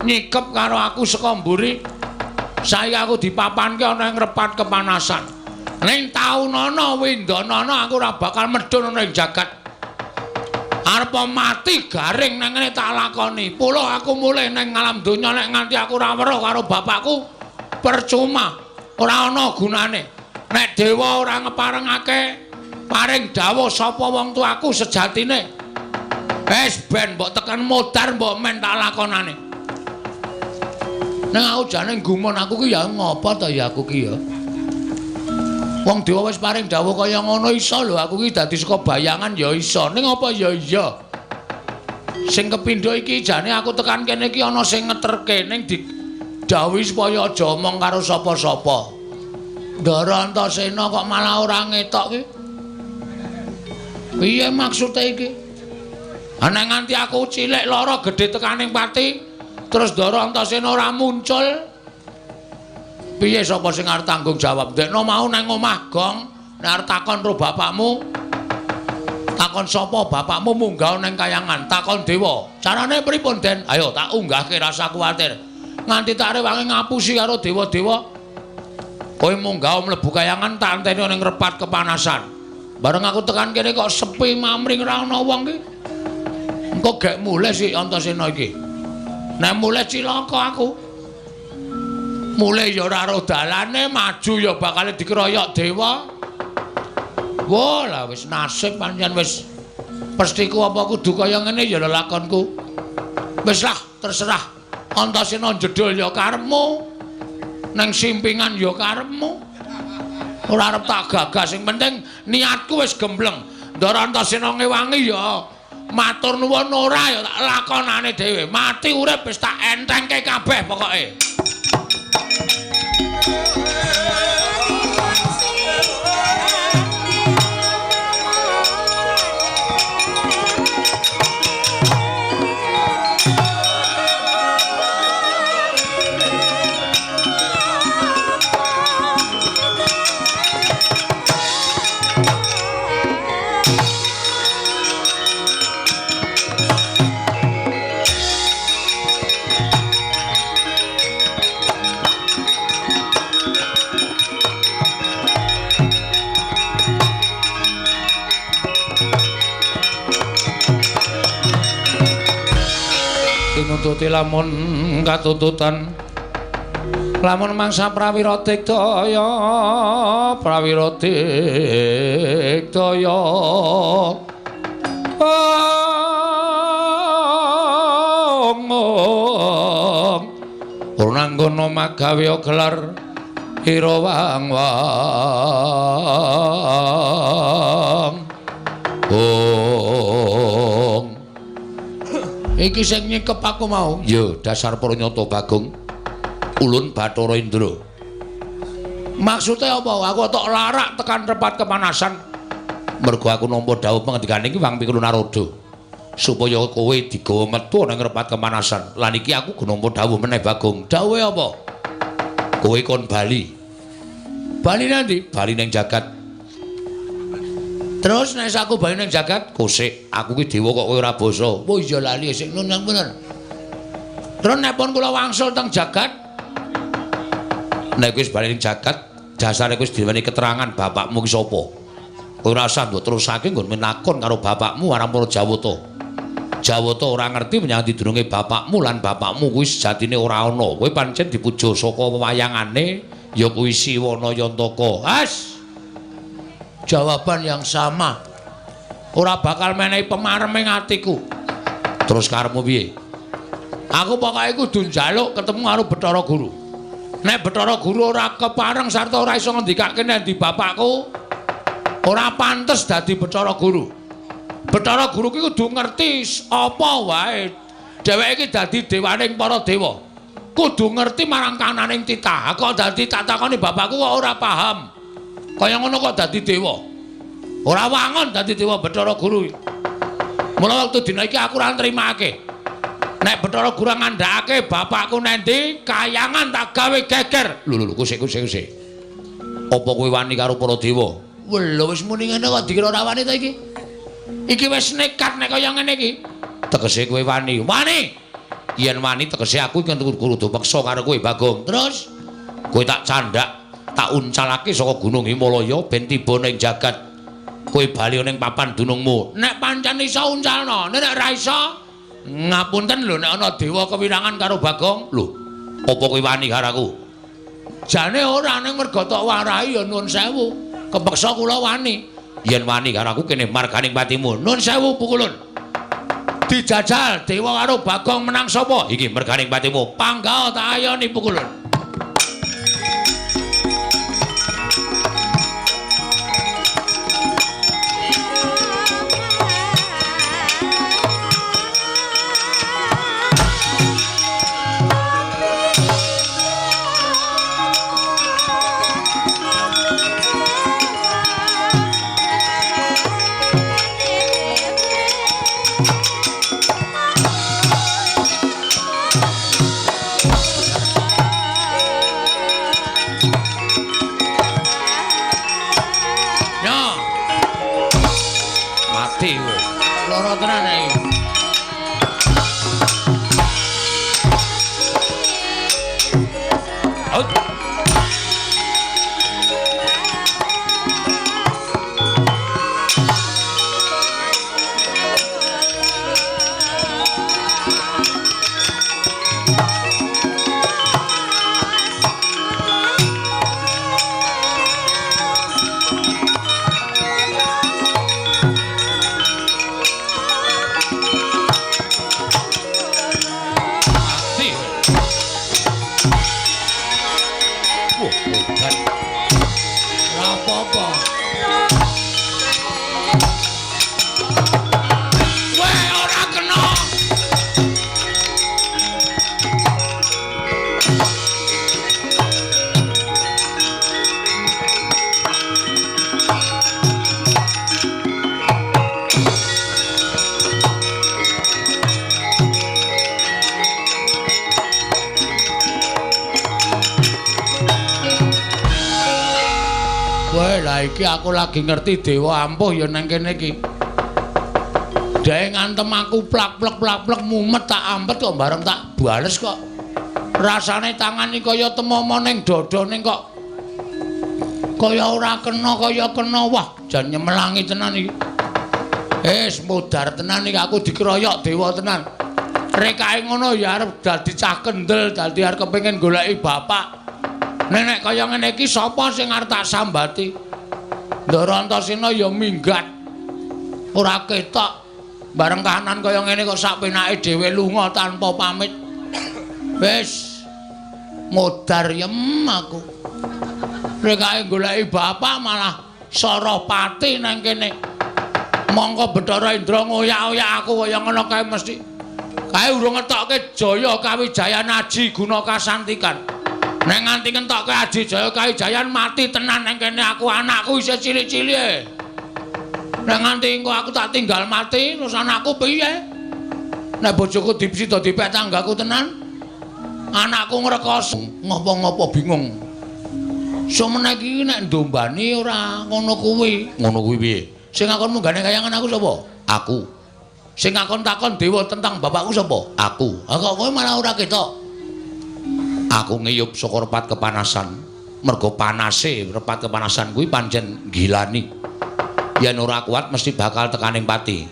nyikep karo aku saka mburi saiki aku dipapanke ana ing repat kepanasan ning taunana windanana aku ora bakal medhun ana ing jagat arep mati garing nang ngene tak lakoni pula aku mulih ning alam donya nek nganti aku ora weruh karo bapakku percuma ora ana gunane Nek dewa ora ngeparengake paring dawuh sapa wong tuaku sejatine. Wis ben mbok tekan modar mbok men tak lakonane. Nang aku jane gumun aku ki ya ngopo to ya aku ki ya. Wong dewa wis paring dawuh kaya ngono iso lho aku ki dadi saka bayangan ya iso. Ning apa ya iya. Sing kepindho iki jane aku tekan kene iki ana sing ngeterke ning didhawuhi supaya aja omong karo sapa-sapa. Ndara Antasena kok malah ora ngetok ki. Piye maksude iki? Ana nganti aku cilik lara gedhe tekaning pati, terus Ndara Antasena ora muncul. Piye sapa sing arep tanggung jawab? Ndekno mau nang omah Gong, nek arep takon ro bapakmu. Takon sapa bapakmu munggah nang kayangan, takon dewa. Carane pripun, Den? Ayo tak unggahke rasa kuwatir. Nganti tak rewangi ngapusi karo dewa-dewa. Kowe munggah mlebu kayangan tak anteni ning repat kepanasan. Bareng aku tekan kene kok sepi mamring ora ana wong ki. Engko gek mulih si Antasena iki. Nek mulih cilaka aku. Mulih ya ora ro dalane, maju ya bakal dikeroyok dewa. Wah, lah wis nasib pancen wis pestiku apa kudu kaya ngene ya lelakonku. Wis lah, terserah. Antasena jedul ya karepmu. Nang simpingan ya karepmu. Ora arep tak gagas, sing penting niatku wis gembleng. Ndara Antasena ngewangi ya matur nuwun ora ya tak lakonane dhewe. Mati urip wis tak entengke kabeh pokoke. Nututi lamun katututan lamun mangsa prawira digdaya ora ngono magawe gelar ira wang iki sing nyekep aku mau. Yo, dasar Pranyata Bagong. Ulun Bathara Indra. Maksude apa? Aku tok larak tekan repat kepanasan. Mergo aku nampa dawuh pangendikane iki Wang Pikul Naroda. Supaya kowe digawa metu nang repat kepanasan. Lan iki aku nampa dawuh meneh Bagong. Dawuhe apa? Kowe kon bali. Bali nanti? Bali ning jagat. Terus nek aku bali ning jagat, kosik, aku ki dewa kok kowe ora basa. Oh iya lali sik nang bener. Terus nek pun kula wangsul teng jagat, nek wis bali ning jagat, dasare wis diweni keterangan bapakmu ki sapa. Kowe ora usah mbok terusake nggon menakon karo bapakmu aran para Jawata. Jawata ora ngerti menyang didurunge bapakmu lan bapakmu kuwi sejatine ora ana. Kowe pancen dipuja saka wewayangane ya kuwi Siwana Yantaka. As jawaban yang sama. Ora bakal menehi pemareming atiku. Terus karepmu piye? Aku pokoke kudu njaluk ketemu karo Bathara Guru. Nek Bathara Guru ora kepareng sarta ora iso ngendikake nek ndi bapakku, ora pantes dadi Bathara Guru. Bathara Guru ki kudu ngerti apa wae. Dheweke iki dadi dewaning para dewa. Kudu ngerti marang kananing titah. Kok dadi tak takoni bapakku kok ora paham. Kaya ngono kok dadi dewa. Ora wangon dadi dewa Bathara Guru. Mula wektu dina iki aku ora nrimake. Nek Bathara Guru ngandhakake bapakku nendi, kayangan tak gawe geger. Lho kusik. Apa kowe wani karo para dewa? Lho wis muni ngene kok dikira ora wani ta iki? Iki wis nekat nek kaya ngene iki. Tegese kowe wani. Wani. Yen wani tegese aku iki kudu peksa karo kowe Bagong. Terus kowe tak candhak tak uncalake saka Gunung Himalaya ben tiba ning jagat. Kowe bali ning papan dunungmu. Nek pancen iso uncalno, nek ora iso ngapunten lho nek ana dewa kewirangan karo Bagong. Lho, apa kowe wani karo aku? Jane ora ning mergo tok warahi ya nuwun sewu. Kepeksa kula wani. Yen wani karo aku kene marganing patimu. Nuwun sewu pukulun. Dijajal dewa karo Bagong menang sapa? Iki merganing patimu. Panggawa tak ayoni pukulun. Loro tenan iki. Iki aku lagi ngerti dewa ampuh ya nang kene iki. Dhewe ngantem aku plak-plek mumet tak ampet kok bareng tak bales kok. Rasane tangan iki kaya temomo ning dodone kok. Kaya ora kena wah jan nyemelangi tenan iki. Mudar tenan iki aku dikeroyok dewa tenan. Rekae ngono ya arep dadi cah kendel, dadi arep kepengin goleki bapak. Nek kaya ngene iki sapa sing arep tak sambati? Ndara Antasena ya minggat. Ora ketok. Bareng kahanan kaya ngene kok sak penake dhewe lunga tanpa pamit. Wis modar yem aku. Rekae goleki bapak malah Sarapati nang kene. Mongko Bathara Indra ngoyak-oyak aku kaya ngono kae mesti. Kae urung ngetokke Jaya Kawijayan Aji guna kasantikan. Nek nganti ngentokke Aji Jaya Kawijayan mati tenan nang kene aku anakku isih cilik-cilik. Nek nganti engko aku tak tinggal mati terus anakku piye? Nek bojoku dipsi dadi pek tanggaku tenan. Anakku ngrekos ngopo-ngopo bingung. Semene iki nek ndombani ora ngono kuwi. Ngono kuwi piye? Sing ngakon munggane kayangan aku sapa? Aku. Sing ngakon takon dewa tentang bapakku sapa? Aku. Ha kok kowe malah ora ketok? Aku ngiyup saka repat kepanasan. Mergo panase repat kepanasan kuwi pancen gilani. Yen ora kuat mesti bakal tekaning pati.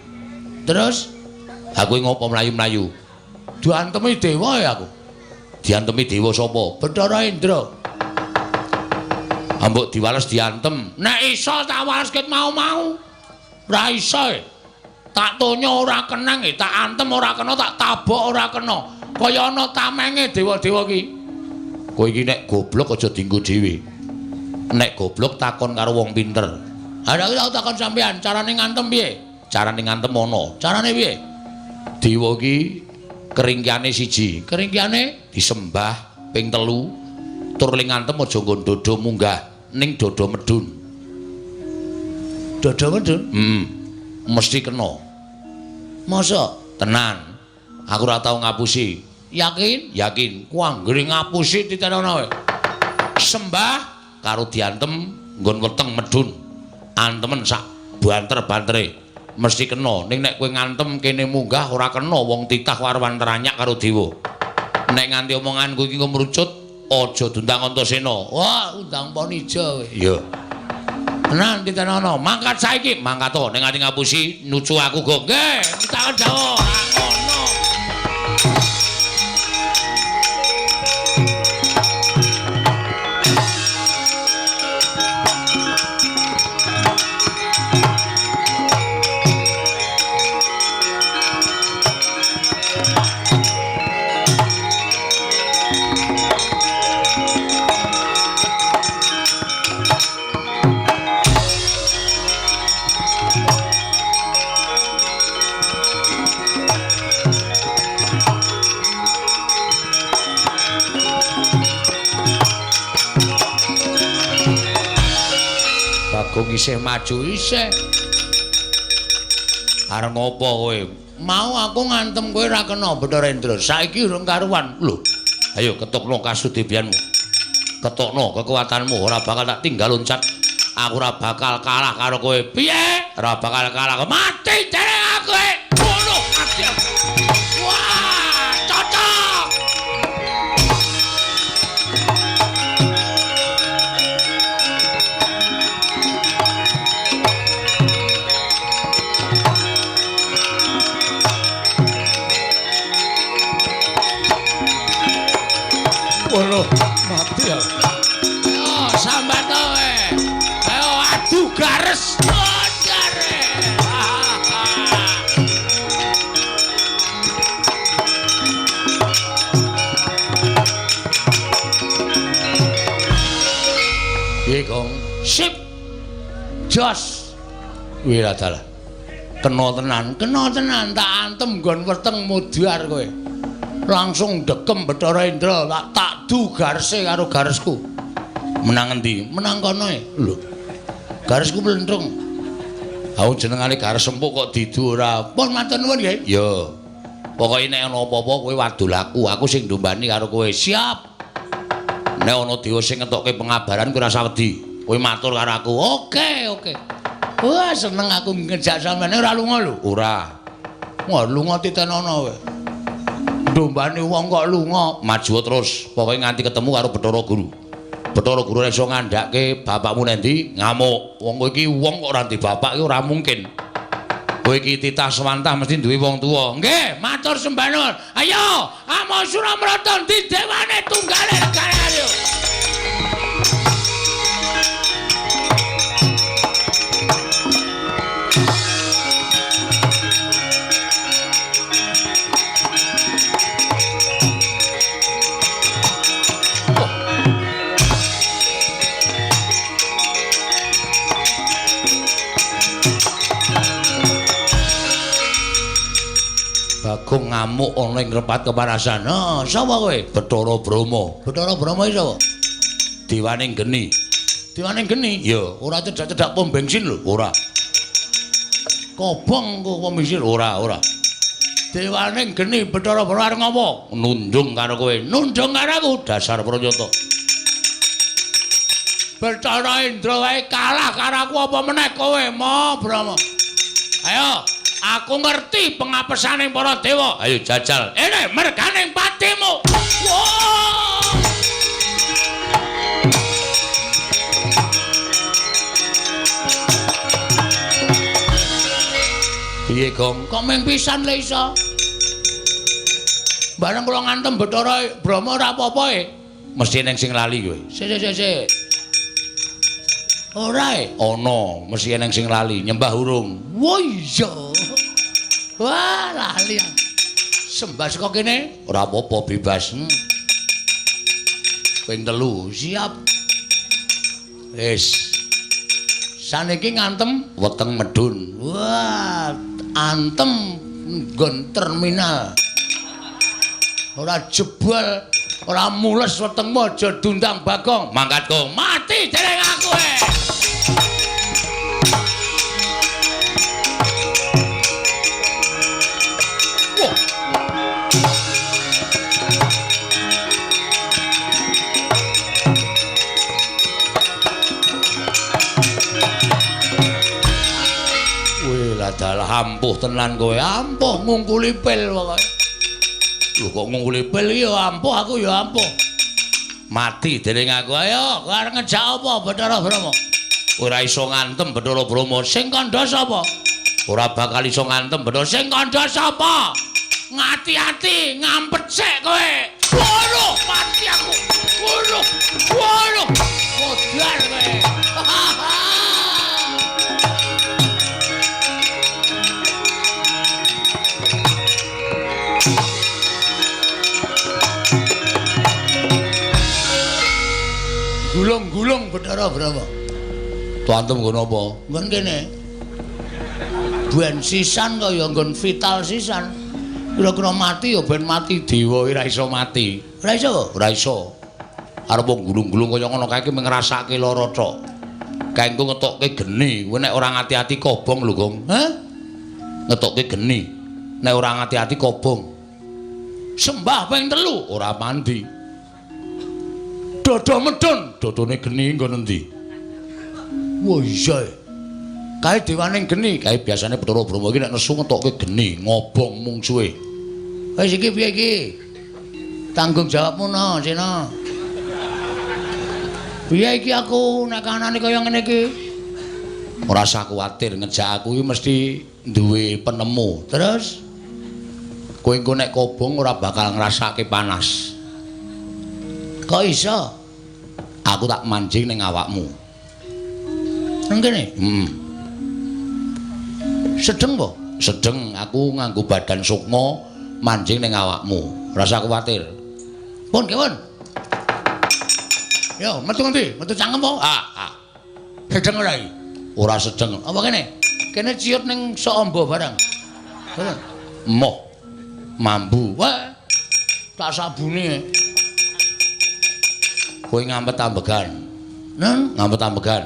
Terus aku ngopo mlayu-mlayu? Diantemi dewa ya aku. Diantemi dewa sapa? Bathara Indra. Ambok diwales diantem. Nek iso tak wales ket mau-mau. Ora iso. Tak tonya ora kenang, tak antem ora kena, tak tabok ora kena. Kaya ana tamenge dewa-dewa ki. Kowe iki nek goblok aja dienggo dhewe. Nek goblok takon karo wong pinter. Ha nek tak takon sampean, carane ngantem piye? Carane ngantem ana. Carane piye? Dewa ki keringkiane siji. Keringkiane disembah ping 3. Tur ling ngantem aja nggo dodo munggah ning dodo medun. Dodo medun? Mesti kena. Masa? Tenan. Aku ora tau ngapusi. Yakin? Yakin. Ku anggere ngapusi titenono kowe. Sembah karo diantem nggon weteng medun. Antemen sak banter-bantere. Mesti kena. Ning nek kowe ngantem kene munggah ora kena wong titah warwan teranyak karo dewa. Nek nganti omonganku iki ngomrucut, aja dundang Antasena. Wah, undang Panija kowe. Iya. Tenan titenono. Mangkat saiki, mangkat to ning ati ngapusi nucu aku go. Nggih, kita Jawa. Ngono. Bagong isih maju isih. Arep ngopo kowe? Mau aku ngantem kowe ra kena Bathara Indra. Saiki urung karuan. Lho. Ayo ketukno kasudebianmu. Ketukno kekuatanmu ora bakal tak tinggal loncat. Aku ora bakal kalah karo kowe. Piye? Ora bakal kalah. Mati dereng aku. Ngono mati. Wah, cocok. Ngono mati ya. Yo sambat kowe. Ayo adu gares. Gong sip jos Wiradalah kena tenan tak antem nggon weteng mudhar kowe langsung dekem Bathara Indra tak du garese karo garesku menang endi menang kono lho garesku mlentrung aku jenengane gares empuk kok didu ora pun matur nuwun nggih ya pokoke nek ana apa-apa kowe wadul aku sing ndombani karo kowe siap. Nek ana dewa sing ngentokke pengabaran kowe rasa wedi. Kowe matur karo aku. Oke. Wah, seneng aku ngejak sampeyan ora lunga lho. Ora. Wah, lunga titenono kowe. Ndombani wong kok lunga, maju terus. Pokoke nganti ketemu karo Bathara Guru. Bathara Guru iso ngandhake bapakmu nendi ngamuk. Wong kowe iki wong kok ora ndek bapak iki ora mungkin. Kowe iki titah swantah mesti duwe wong tuwa. Nggih, matur sembah nuwun. Ayo, Amo Suramarta di dewane tunggale negara ayo. Bagong ngamuk ana ing repat kepanasan. Nah, sapa kowe? Bathara Brahma. Bathara Brahma iki sapa? Dewaning geni. Dewaning geni? Ya, ora cedak-cedak pom bensin lho, ora. Kobong kok pom bensin ora. Dewaning geni Bathara Brahma arep ngopo? Nundung karo kowe. Nundung karo aku dasar pranyata. Bathara Indra wae kalah karo aku apa meneh kowe, Mo Brahma. Ayo aku ngerti pengapesaning para dewa. Ayo jajal. Ene merganing patimu. Wow. Piye, Gong? Kok mung pisan le iso? Bareng kula ngantem Bathara Brahma ora apa-apa e. Mesti ning sing lali kowe. Sik. Ora e. Ana, mesti ning sing lali, nyembah urung. Wo iya. Wah, lali. Sembah saka kene. Ora apa-apa bebas. Ping 3, siap. Wis. Saniki ngantem weteng medun. Wah, antem nggon terminal. Ora jebol, ora mules wetengmu aja dundang Bagong. Mangkat Gong, mati dereng aku e. Dalah ampuh tenan kowe, ampuh ngungkuli pil pokoke. Lho kok ngungkuli pil iki ya ampuh aku ya ampuh. Mati dening aku. Ayo, kowe arep ngejak apa Bathara Brahma? Ora iso ngantem Bathara Brahma. Sing kandha sapa? Ora bakal iso ngantem Bathara. Sing kandha sapa? Ngati-ati, ngampet sik kowe. Waduh, mati aku. Waduh. Modar kowe. Gulung-gulung Bathara Brahma. Tuantem nggon apa? Nggon kene. Ben sisan kaya nggon vital sisan. Kira-kira mati ya ben mati dewa ora iso mati. Ora iso? Ora iso. Arep wong gulung-gulung kaya ngono kae iki ngrasake lara tok. Kanggo ngetokke geni, kowe nek ora ngati-ati kobong lho, Gong. Hah? Ngetokke geni. Nek ora ngati-ati kobong. Sembah ping 3 ora mandi. Dodo medun, dodone geni nggon endi? Wah iya. Kae dewaning geni, kae biasane Bathara Brahma iki nek nesu ngetokke geni, ngobong mungsuhe. Wis iki piye iki? Tanggung jawabmu no, Cina. Piye iki aku nek kanane kaya ngene iki? Ora usah kuwatir, ngejak aku iki mesti duwe penemu. Terus kowe engko nek kobong ora bakal ngrasake panas. Kok iso? Aku tak manjing ning awakmu. Nang kene? Sedeng po? Sedeng, aku nganggo badan sukma manjing ning awakmu. Ora usah kuwatir. Pun, kewon. Yo, metu ngendi? Metu cangkem po? Sedeng ora iki? Ora sedeng. Apa kene? Kene ciut ning sok amba barang. Moh. Mambu. Wah. Tak sabune. Kowe ngampet ambegan. Ngampet ambegan.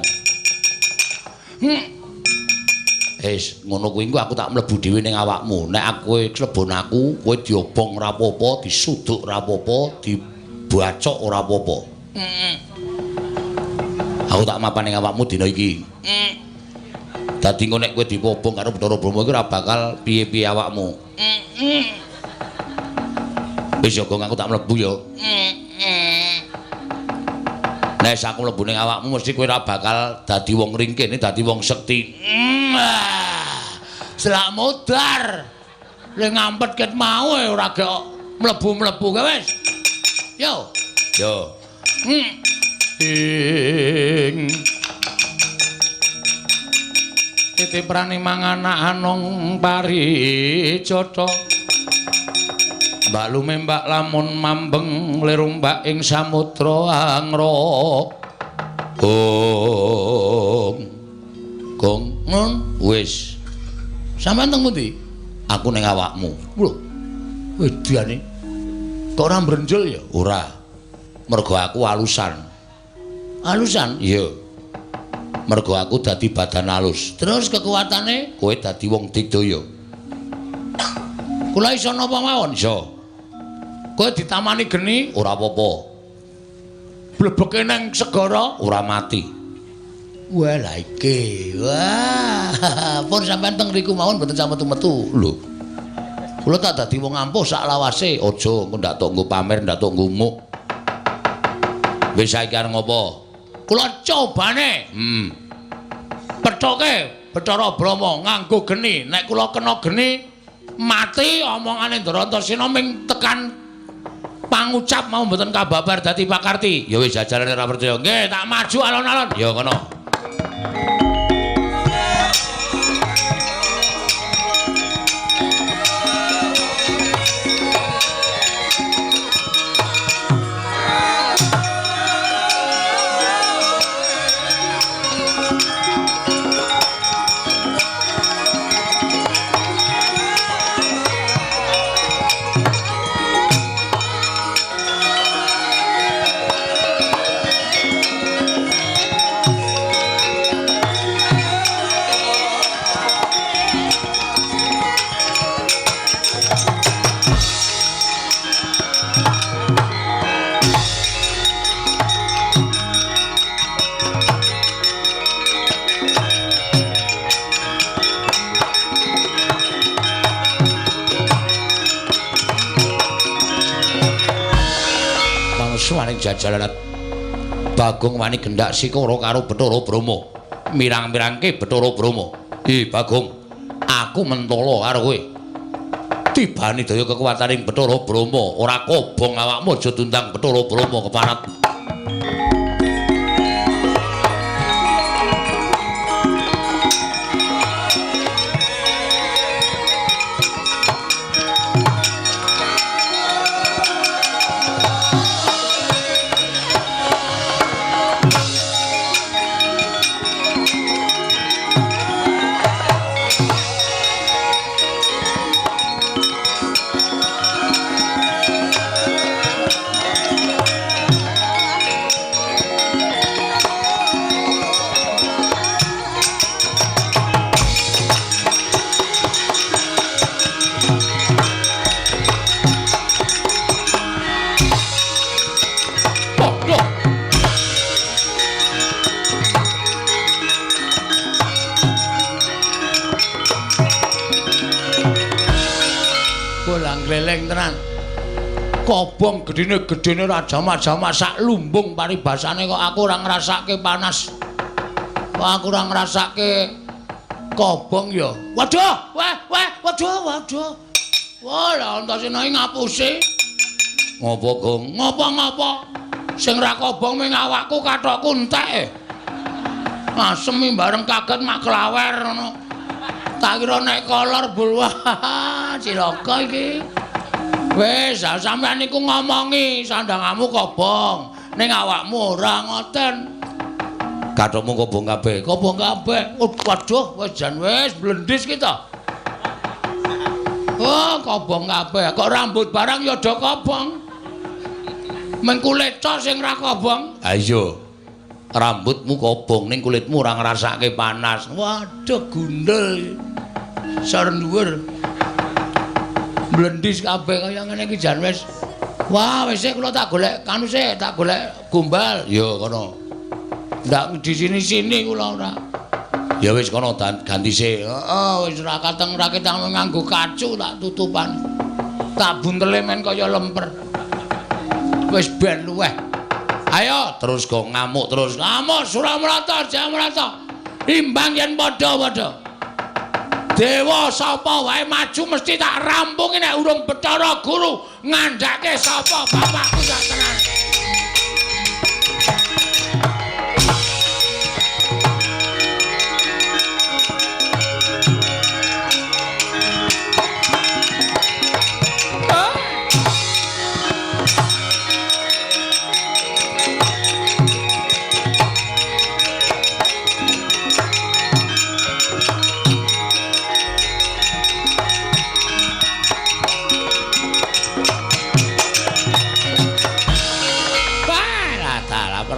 Ngono kuwi engko aku tak mlebu dhewe ning awakmu. Nek aku klebon aku, kowe diobong ora apa-apa, disuduk ora apa-apa, dibacok ora apa-apa. Aku tak mapan ning awakmu dina iki. Dadi engko nek kowe dipobong karo Bathara Brahma iki ora bakal piye-piye awakmu. Wis yo aku tak mlebu yo. Nek aku mlebu ning awakmu mesti kowe ora bakal dadi wong ringkene, dadi wong sekti. Selak modar. Le ngampet ket mau ora gek mlebu-mlebu kowe wis. Yo. Yo. Titiprane manganak anong paricata. Mbak lumembak lamun mambeng lirumbak ing samudra angra. Gong, nun, wis. Sampeyan teng pundi? Aku ning awakmu. Lho. Wedane. Kok ora mbrenjol ya? Ora. Mergo aku alusan. Alusan? Iya. Mergo aku dadi badan alus. Terus kekuatane kowe dadi wong digdaya. Kula iso napa mawon? Iso. Kowe ditamani geni ora apa-apa. Blebeke nang segara ora mati. Wah lha iki. Wah, pun sampean teng riku mawon mboten sampe metu. Lho. Kula tak dadi wong ampuh sak lawase, aja engko ndak tok nggo pamer, ndak tok nggo muk. Wis saiki arep ngopo? Kula cobane. Pethoke Bathara Brahma nganggo geni. Nek kula kena geni mati omongane Ndarantasena ming tekan pangucap mau mboten kababar dadi pakarti. Ya wis jajarane ora percaya. Nggih, tak maju alon-alon. Ya ngono. Suwaning jajalan Bagong wani gendak sikara karo Bathara Brahma. Mirang-mirangke Bathara Brahma. Bagong, aku mentala karo kowe. Tibane daya kekuwataning Bathara Brahma, ora kobong awakmu aja tundang Bathara Brahma keparat. ning tenan. Kobong gedene rajama-jama sak lumbung paribasane kok aku ora ngrasake panas. Kok aku ora ngrasake kobong ya. Waduh, waduh. Wah, lah antasena ngapusi. Ngopo, Gong? Ngopo? Sing ra kobong ming awakku kathokku entek. Asem bareng kaget mak klawer ngono. Tak kira nek kolor bulwah. Cilaka iki. Wis, sampean niku ngomongi sandangamu kobong, ning awakmu ora ngoten. Kathokmu kobong kabeh. Waduh, wis jan wis blendis kita. Oh, kobong kabeh. Kok rambut barang ya do kobong. Men kulit tok sing ra kobong. Ha iya. Rambutmu kobong ning kulitmu ora ngrasake panas. Waduh, gundul. Sar dhuwur. Blendis kabeh kaya ngene iki jan wis. Wah, wis kula tak golek kanu sik, tak golek gombal. Ya kono. Ndak di sini-sini kula ora. Ya wis kono ganti sik. Heeh, wis ora kateng ra ketang nganggo kacu tak tutupan. Tak buntele men kaya lemper. Wis ben luweh. Ayo terus go ngamuk terus. Ngamuk Suramrata, Jamrata. Imbang yen padha-padha. Dewa sapa wae maju mesti tak rampungi nek urung Bathara Guru ngandhake sapa bapakku sak tenan.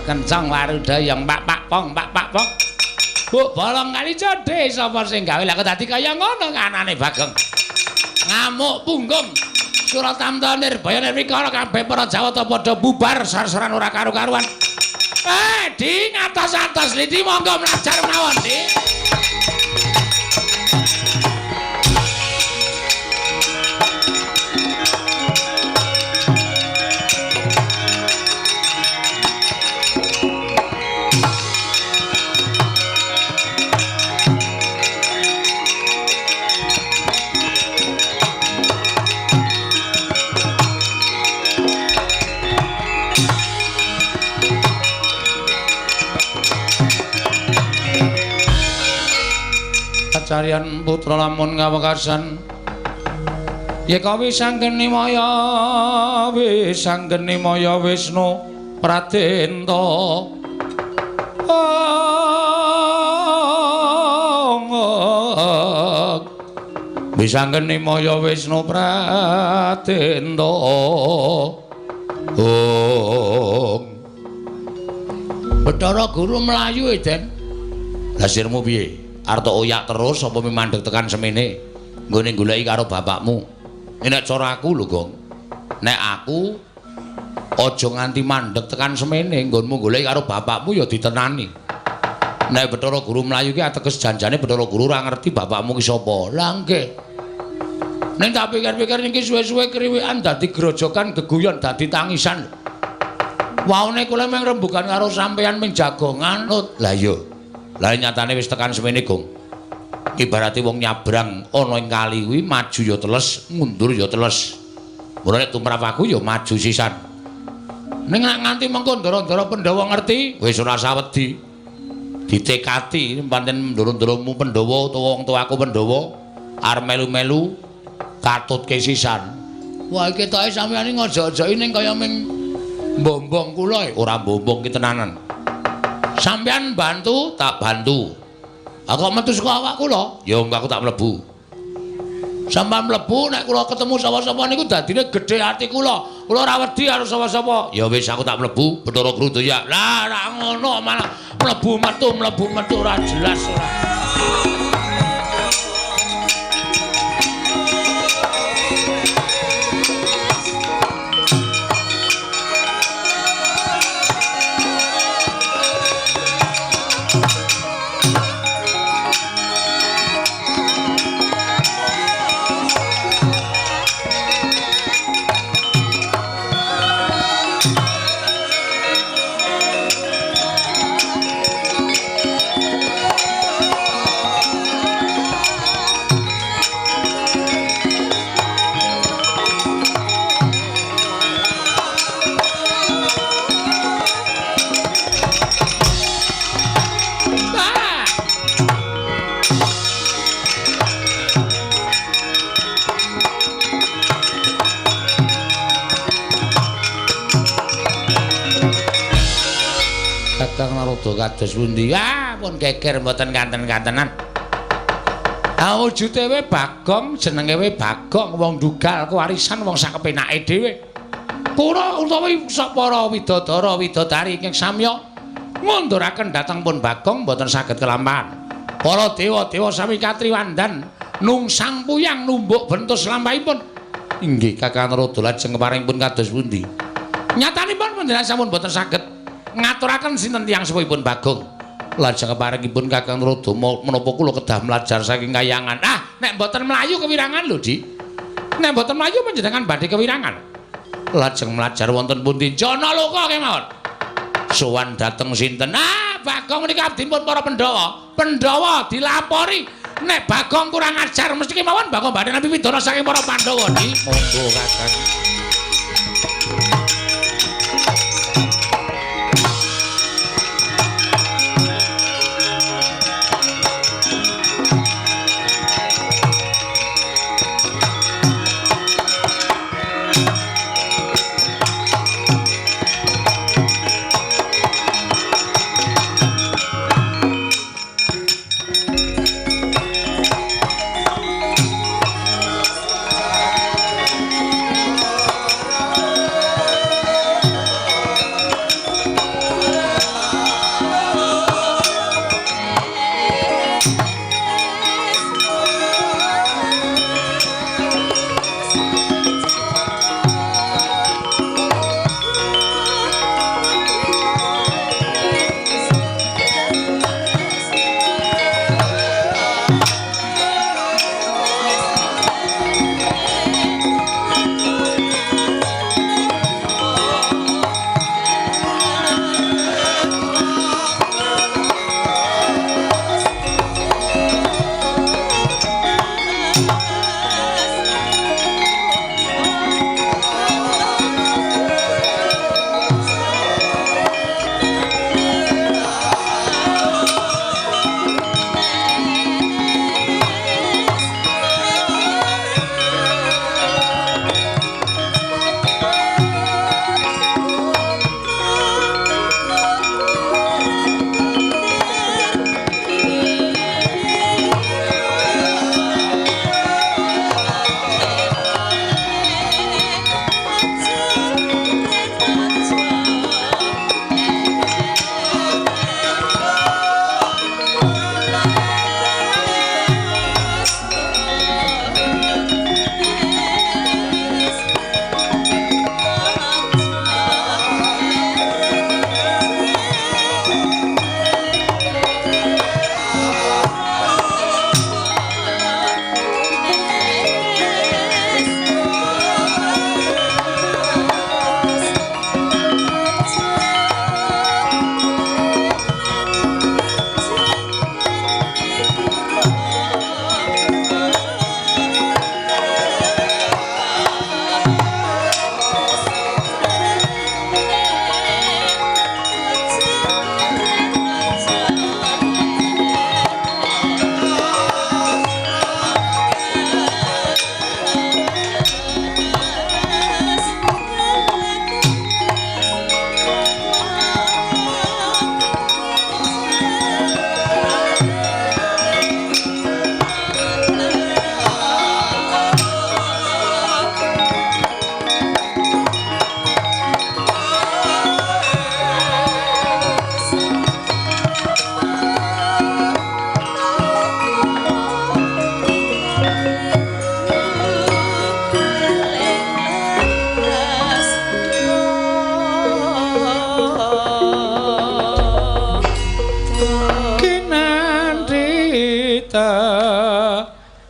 Kencang warudayang pak pong. Bu bolong kali codhe sapa sing gawe lha kok dadi kaya ngono kanane Bagong. Ngamuk punggung. Suratamta Nirbaya Nirwikara kabeh para Jawata padha bubar sarsaran ora karu-karuan. Di ngatos-atos Lidi monggo mlajar mawon, Di. Carian putra lamun ngawekasan yeka wisanggeni maya Wisnu Pratenta wisanggeni maya Wisnu Pratenta Bathara Guru mlayu Eden. Lah sirmu piye? Arto oyak terus apa mandeg tekan semene nggone goleki karo bapakmu. Nek cara aku lho, Gong. Nek aku aja nganti mandeg tekan semene nggonmu goleki karo bapakmu ya ditenani. Nek Bathara Guru mlayu ki ateges janjane Bathara Guru ora ngerti bapakmu ki sapa. Lah nggih. Nek tak pikir-pikir niki suwe-suwe kriwikan dadi grojokan geguyon dadi tangisan. Waune kula mung rembugan karo sampeyan ming jagongan. Lah iya. Lah nyatane wis tekan semene, Gong. Ibarate wong nyabrang ana ing kali kuwi maju ya teles, mundur ya teles. Ora nek tumrap aku ya maju sisan. Ning nek nganti mengko ndara-ndara Pandhawa ngerti, wis ora sawedi. Ditekati pancen ndara-ndaramu Pandhawa utawa wong tuaku Pandhawa arep melu-melu katutke sisan. Wah iki toke sampeyan ngojo-ojoki ning kaya ming mbombong kula. Ora mbombong ki tenanan. Sampeyan bantu, tak bantu. Aku metu saka awakku lho. Ya aku tak mlebu. Sampeyan mlebu nek kula ketemu sapa-sapa niku dadine gedhe ati kula. Kula ora wedi karo sapa-sapa. Ya wis aku tak mlebu Bathara Guru Daya. Lah ora ngono malah mlebu metu ora jelas ora. Kados pundi? Ah, pun geger mboten kanten-kantenan. Ah wujude we Bagong, jenenge we Bagong, wong dugal kewarisan wong sakepenake dhewe. Para utawi para widodara widodari ingkang samya ngunduraken dhateng pun Bagong mboten saged kelampahan. Para dewa-dewa sami katriwandan nungsang puyang numbuk bentus lampahipun. Inggih Kakang Rada lajeng keparingipun kados pundi? Nyatanipun panjenengan sampun mboten saged ngaturaken sinten tiyang sepuhipun Bagong. Lajeng keparingipun Kakang Rada menapa kula kedah mlajar saking kayangan. Ah, nek mboten mlayu kewirangan lho, Di. Nek mboten mlayu panjenengan badhe kewirangan. Lajeng mlajar wonten pundi? Janaloka kemawon. Sowan dhateng sinten? Ah, Bagong menika abdipun para Pandhawa. Pandhawa dilapori nek Bagong kurang ajar mesti kemawon Bagong badhe nampi pidana saking para Pandhawa, Di. Monggo Kakang.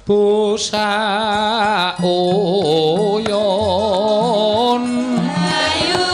Busa uyon ayu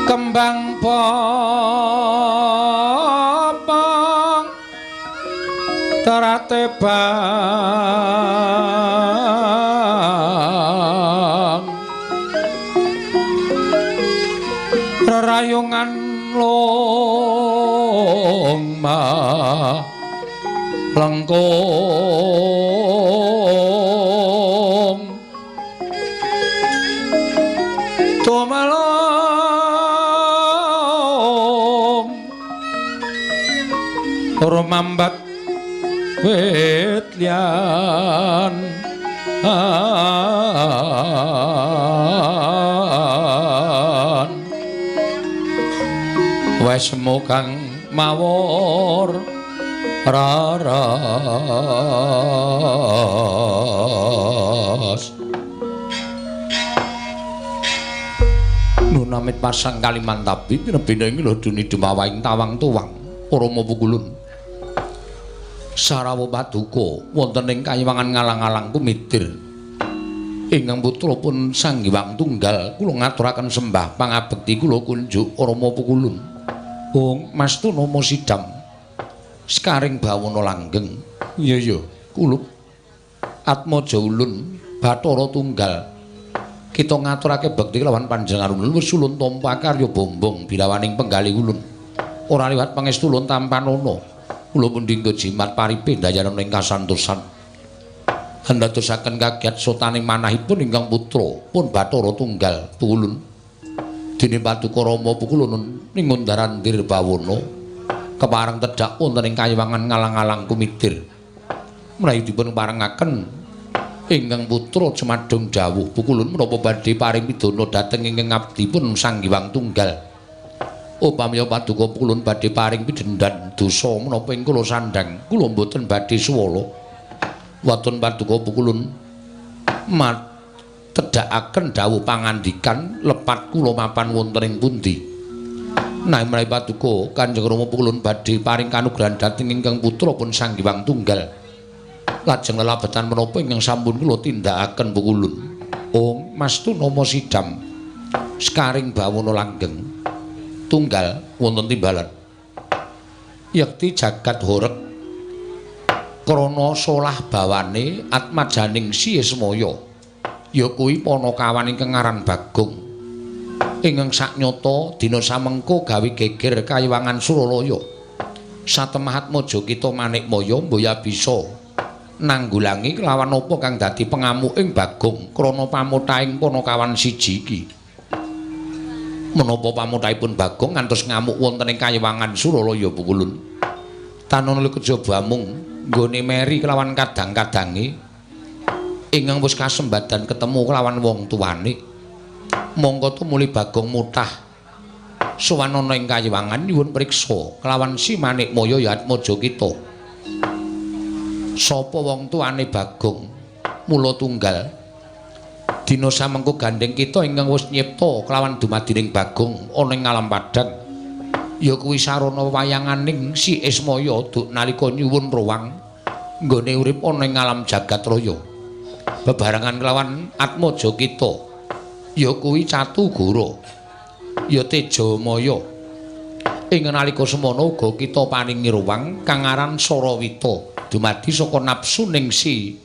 Kembang popong terate bang rerayungan longma lengkung tumalong rumambat wit lian wes mukang mawur raras nunamit pasang Kalimantabi pinebina ini lho duni dumawaing tawang tuwang Rama Pukulun Sarawa Paduka wonten ing kayiwangan ngalang-alang kumidir ingkang putra pun Sang Hyang Tunggal kula ngaturaken sembah pangabekti kula kunjuk Rama Pukulun Wong Mastu Nama Sidam Sekaring Bawana Langgeng iya kulup Atmaja Ulun Bathara Tunggal kita ngaturake bekti kelawan panjenengan ulun wis ulun tampa karya bombong bilawaning penggali ulun ora liwat pangestu ulun tampanana kula pun dinggo jimat paripe dayana ing kasantosan hendadosaken kagiat sotaning manahipun ingkang putra pun Bathara Tunggal Pukulun dene Paduka Rama Pukulun ning Ngundaran Dirbawana kepareng tedhak wonten ing kayiwangan ngalang-alang kumidir menawi dipun parengaken ingkang putra Cemadung dawuh Pukulun menapa badhe paring pidana dhateng ingkang abdipun Sang Hyang Tunggal upamya Paduka Pukulun badhe paring pidendhan dosa menapa ing kula sandhang kula mboten badhe suwala waton Paduka Pukulun mat tedhakaken dawuh pangandikan lepat kula mapan wonten ing pundi nah menawi Paduka Kanjeng Rama Pukulun badhe paring kanugrahan dhateng ingkang putra pun Sang Hyang Tunggal lajeng lelabetan menapa ingkang sampun kula tindakaken Pukulun Om Mastu Nama Sidam Sekaring Bawana Langgeng Tunggal wonten timbalan yekti jagat horeg krana solah bawane atmajaning Siesmaya ya kuwi Panakawan ingkang aran Bagong ingkang saknyata dina samengko gawe geger kayiwangan Suralaya satemah atmaja kita Manikmaya mboya bisa nanggulangi kelawan apa kang dadi pengamuking Bagong krana pamuthaing Panakawan siji iki menapa pamuthaipun Bagong ngantos ngamuk wonten ing kayiwangan Suralaya Pukulun tanana kejaba mung nggone meri kelawan kadang-kadange ingkang wis kasembadan ketemu kelawan wong tuwane mongko tumuli Bagong mutah sowan ana ing kayiwangan nyuwun priksa kelawan Si Manikmaya ya atmaja kita sapa wong tuane Bagong mula tunggal dina samengko gandeng kita ingkang wis nyipta kelawan dumadining Bagong ana ing alam padang ya kuwi sarana wayanganing Si Ismaya duk nalika nyuwun ruwang nggone urip ana ing alam jagat raya bebarengan kelawan atmaja kita ya kuwi Catugara ya Tejamaya ing nalika semana uga kita paningi ruwang kang aran Sarawita dumadi saka nafsu ning Si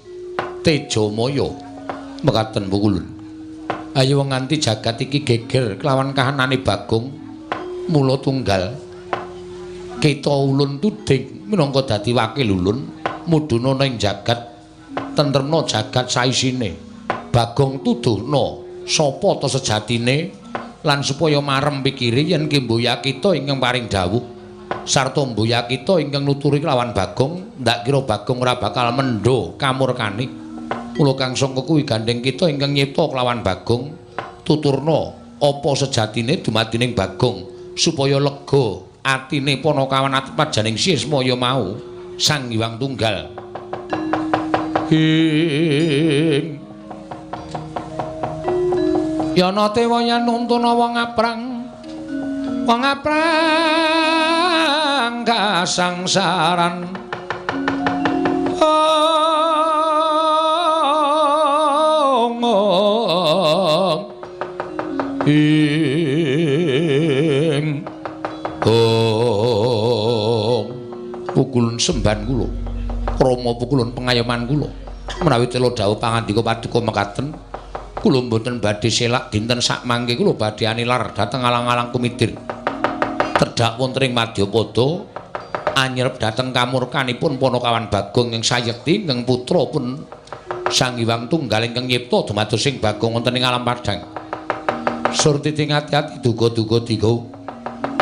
Tejamaya mekaten Pukulun ayo nganti jagat iki geger kelawan kahanane Bagong mula tunggal kita ulun tuding minangka dadi wakil ulun mudhuna ing jagat tentremna jagat saisine Bagong tuduhna sapa ta sejatine lan supaya marem pikire yen kemboya kita ingkang paring dawuh sarta mboya kita ingkang nuturi kelawan Bagong ndak kira Bagong ora bakal mendho kamurkane mula kang sangka kuwi gandeng kita ingkang nyipta kelawan Bagong tuturna apa sejatine dumadining Bagong supaya lega atine Panakawan atmajaning Siesmaya mau Sang Hyang Tunggal yana tewa yen nuntun wong aprang kasangsaran ing pukulun semban kula krama pukulun pengayoman kula menawi tela dawuh pangandika paduka mekaten kula mboten badhe selak dinten sak mangke kula badhe anilar dhateng alang-alang kumitir tedhak wonten ing Madyapada anyerep dhateng kamurkanipun Panakawan Bagong ing sayekti ingkang putra pun Sang Hyang Tunggal ingkang nyipta dumados ing Bagong wonten ing alam padhang surti ati-ati duga-duga diga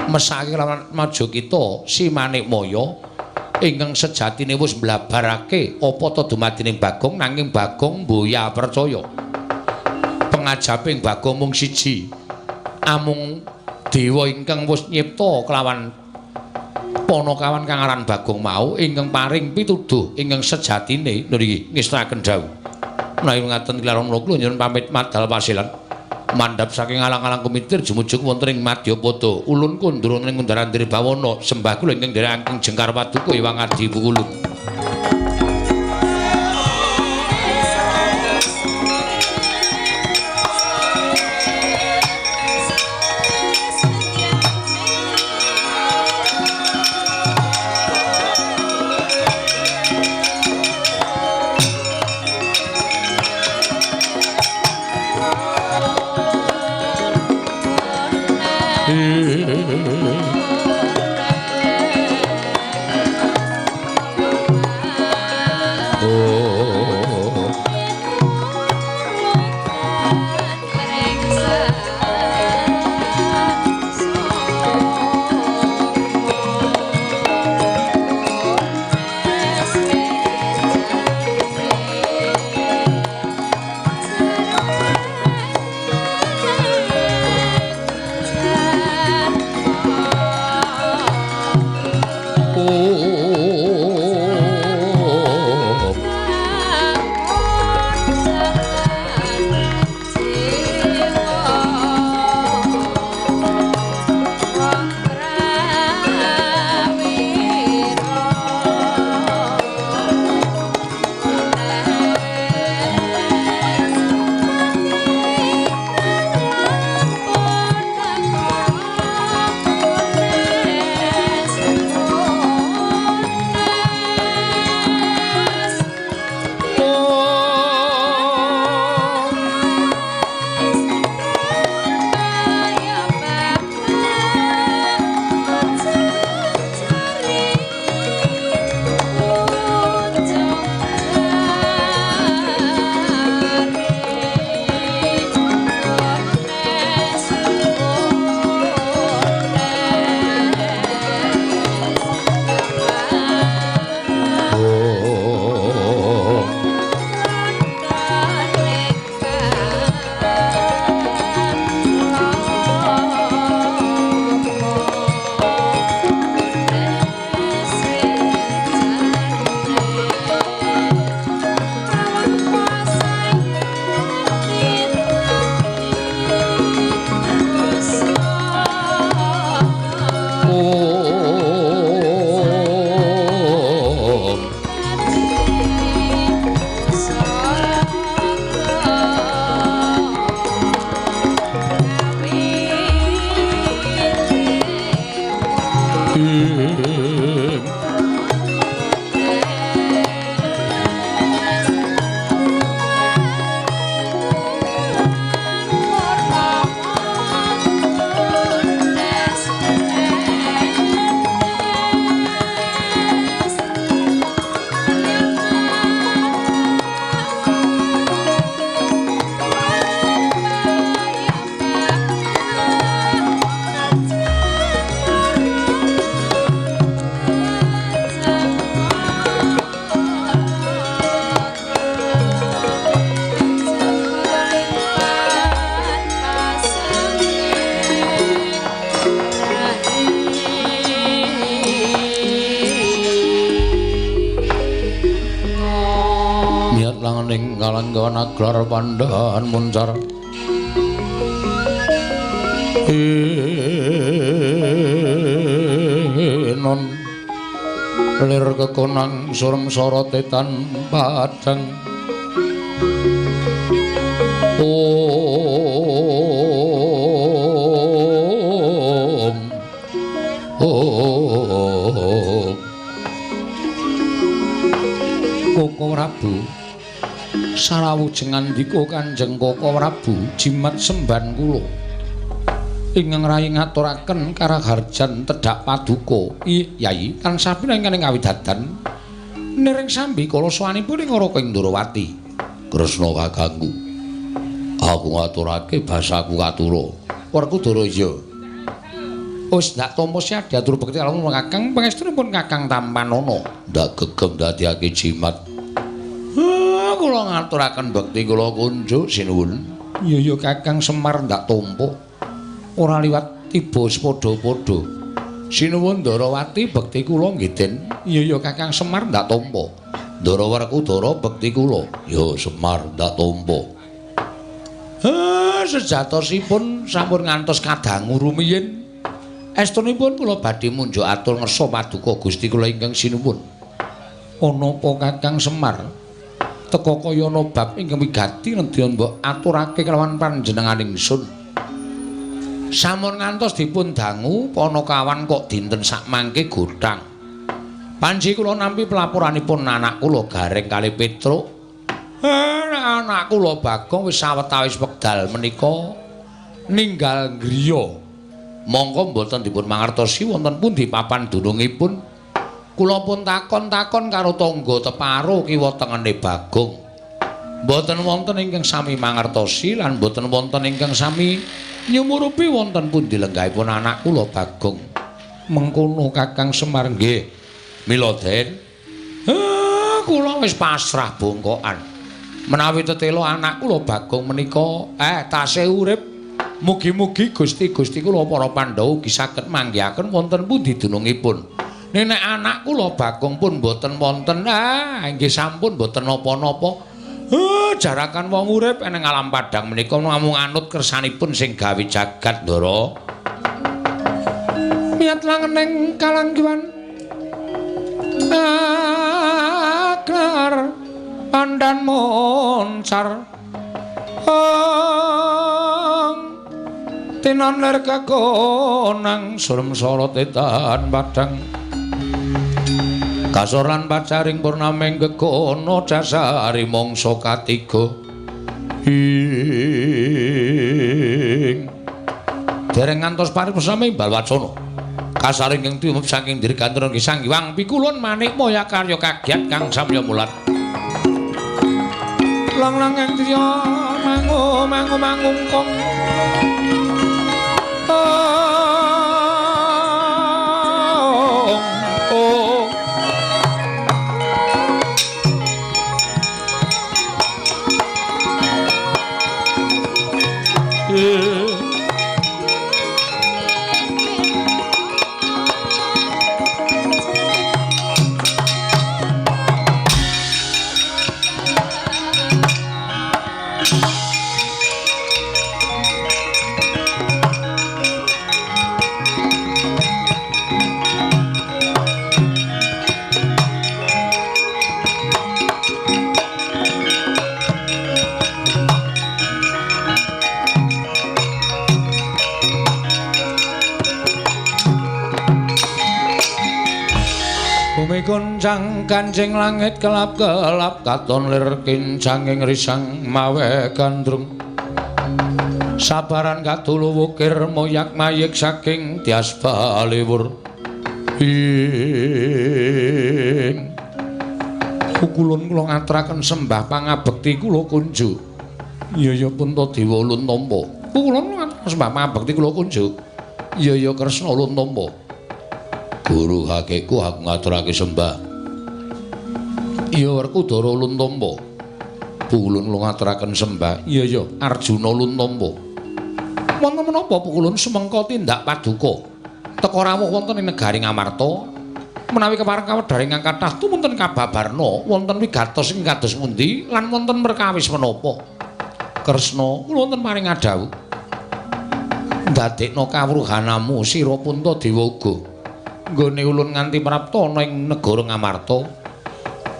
mesake lawan maja kita si Manikmaya ingkang sejatine wis mblabarake apa ta dumadining Bagong nanging Bagong mboya percaya pengajaping Bagong mung siji amung dewa ingkang wis nyipta kelawan Panakawan kang aran Bagong mau ingkang paring pituduh ingkang sejatine niki ngestakaken dawuh menawi ngaten kelawan kula nyuwun pamit madal pasilan mandhap saking alang-alang kumitir jumujug wonten ing Madyapada ulun kundur ing Kundaran Dirbawana sembah kula ingkang derengking Jengkar Paduka Hyang Adi Pukulun Kalanggawan aglar pandhan muncar non lir kekonang surem sorotetan padang Koko Prabu sarawujeng andika Kanjeng Koko Prabu jimat semban kula ingkang rayi ngaturaken karaharjan tedhak paduka Yai tansah pinanganing kawidadan niring sambi kala sawanipun ing Raka Indrawati Kresna kakangku aku ngaturake basaku katura Werkudara iya wis ndak tampa siadi atur bekti kalawan kakang pangestunipun Kakang Tampanana ndak gegem dadiake jimat kula ngaturaken bekti kula kunjuk sinuwun iya Kakang Semar ndak tampa ora liwat tiba sepadha-padha sinuwun Ndarawati bekti kula nggih Den iya Kakang Semar ndak tampa Ndara Werkudara bekti kula ya Semar ndak tampa sejatosipun sampun ngantos kadangu rumiyin estunipun kula badhe munjuk atur ngersa paduka Gusti kula ingkang sinuwun ana apa Kakang Semar teka kaya ana bab ingkang wigati nedya mbok aturake kelawan panjenenganing ingsun sampun ngantos dipun dangu Panakawan kok dinten sak mangke godhang panji kula nampi pelaporanipun anak kula Gareng kalih Petruk anak kula Bagong wis sawetawis wekdal menika ninggal griya mongko mboten dipun mangertosi wonten pundi papan dunungipun kula pun takon-takon karo tangga teparo kiwa tengene Bagong mboten wonten ingkang sami mangertosi lan mboten wonten ingkang sami nyumurupi wonten pundi lenggahipun anak kula Bagong mengkono Kakang Semar nggih mila Den kula wis pasrah bongkokan menawi tetelo anak kula Bagong menika tasih urip mugi-mugi Gusti-gusti kula para Pandhawa ugi saged manggihaken wonten pundi dunungipun nek anak kula Bagong pun mboten wonten inggih sampun mboten napa-napa jarakan wong urip ing alam padang menika namung anut kersanipun sing gawe jagat Ndara miat langeneng kalanggiwan aklar pandan moncar tinan ler kakonang surem sorotetan padang kasoran pacaring purnameng gegono dasari mangsa katiga dereng ngantos paripurna balwacana kasaring ing tumep saking dirgantara Sang Hyang Pikulun manik moya karya kagiat kang samya mulat lang-lang ing triya mangungkong Kuncang kancing langit kelap-kelap katon lir kincang ing risang mawe gandrung sabaran kadulu wukir moyak mayik saking tias baliwur kulun kula ngaturaken sembah pangabekti kula kunjuk iya Punta Dewa Ulun Tampa kulun ngaturaken sembah pangabekti kula kunjuk iya Kresna Ulun Tampa Guru kakekku aku ngaturake sembah iya Werkudara Ulun Tampa Pukulun kula ngaturaken sembah iya Arjuna Ulun Tampa wonten menapa Pukulun sumengka tindak paduka teka rawuh wonten ing negari Ngamarta menawi kepareng kawedharing kathah tumunten kababarna wonten wigatos ing kados pundi lan wonten perkawis menapa Kresna kula wonten paring adhawuh ndadekno kawruhanamu sira Puntadewa uga nggone ulun nganti prapta ana ing negara Ngamarta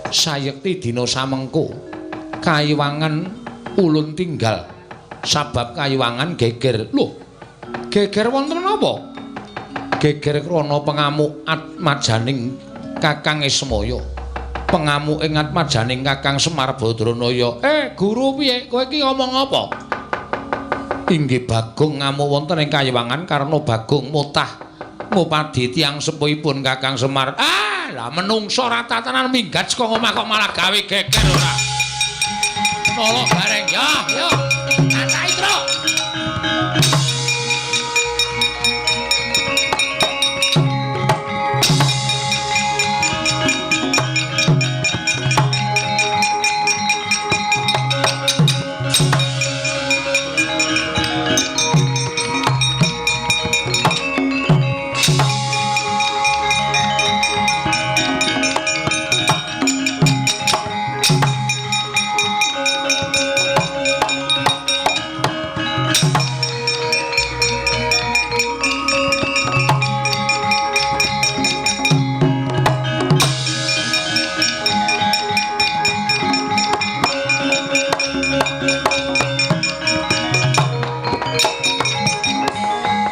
sayekti dina samengko kayiwangan ulun tinggal sabab kayiwangan geger. Lho, geger wonten napa? Geger krana pengamuk atmajaning Kakang Ismaya. Pengamuk ing atmajaning Kakang Semar Badranaya. Guru piye? Kowe iki ngomong apa? Inggih Bagong ngamuk wonten ing kayiwangan karena Bagong mutah ngupadi tiyang sepuhipun Kakang Semar. Lah menungso ra tatanan minggat saka omah kok malah gawe geger ora. Nolo bareng yo. Santai, Tru.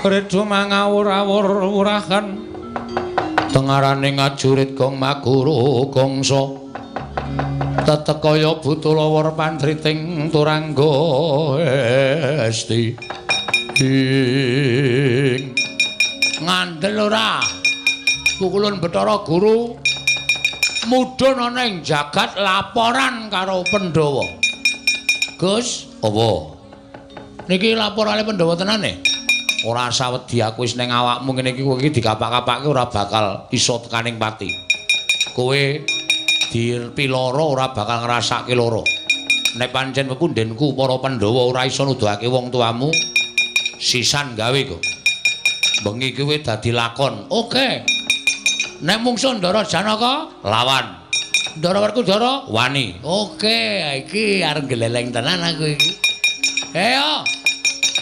Redo mangawur-awur wurahan tengaraning ajurit gong maguru gongso tetekaya butulawur pandriting turangga esti ngandel ora pukulun Bathara Guru mudhun ana ing jagat laporan karo Pandhawa. Gus, apa niki laporane Pandhawa tenane? Ora sawedi aku wis ning awakmu ngene iki kowe iki dikapak-kapakke ora bakal iso tekaning pati. Kowe dipiloro ora bakal ngrasake loro. Nek pancen pepundenku para Pandhawa ora iso nuduhake wong tuamu sisan gawe kok. Bengi iki kowe dadi lakon. Oke. Nek mungsuh Ndara Janaka lawan. Ndara Werkudara wani. Oke, iki arep geleleng tenan aku iki. Ayo.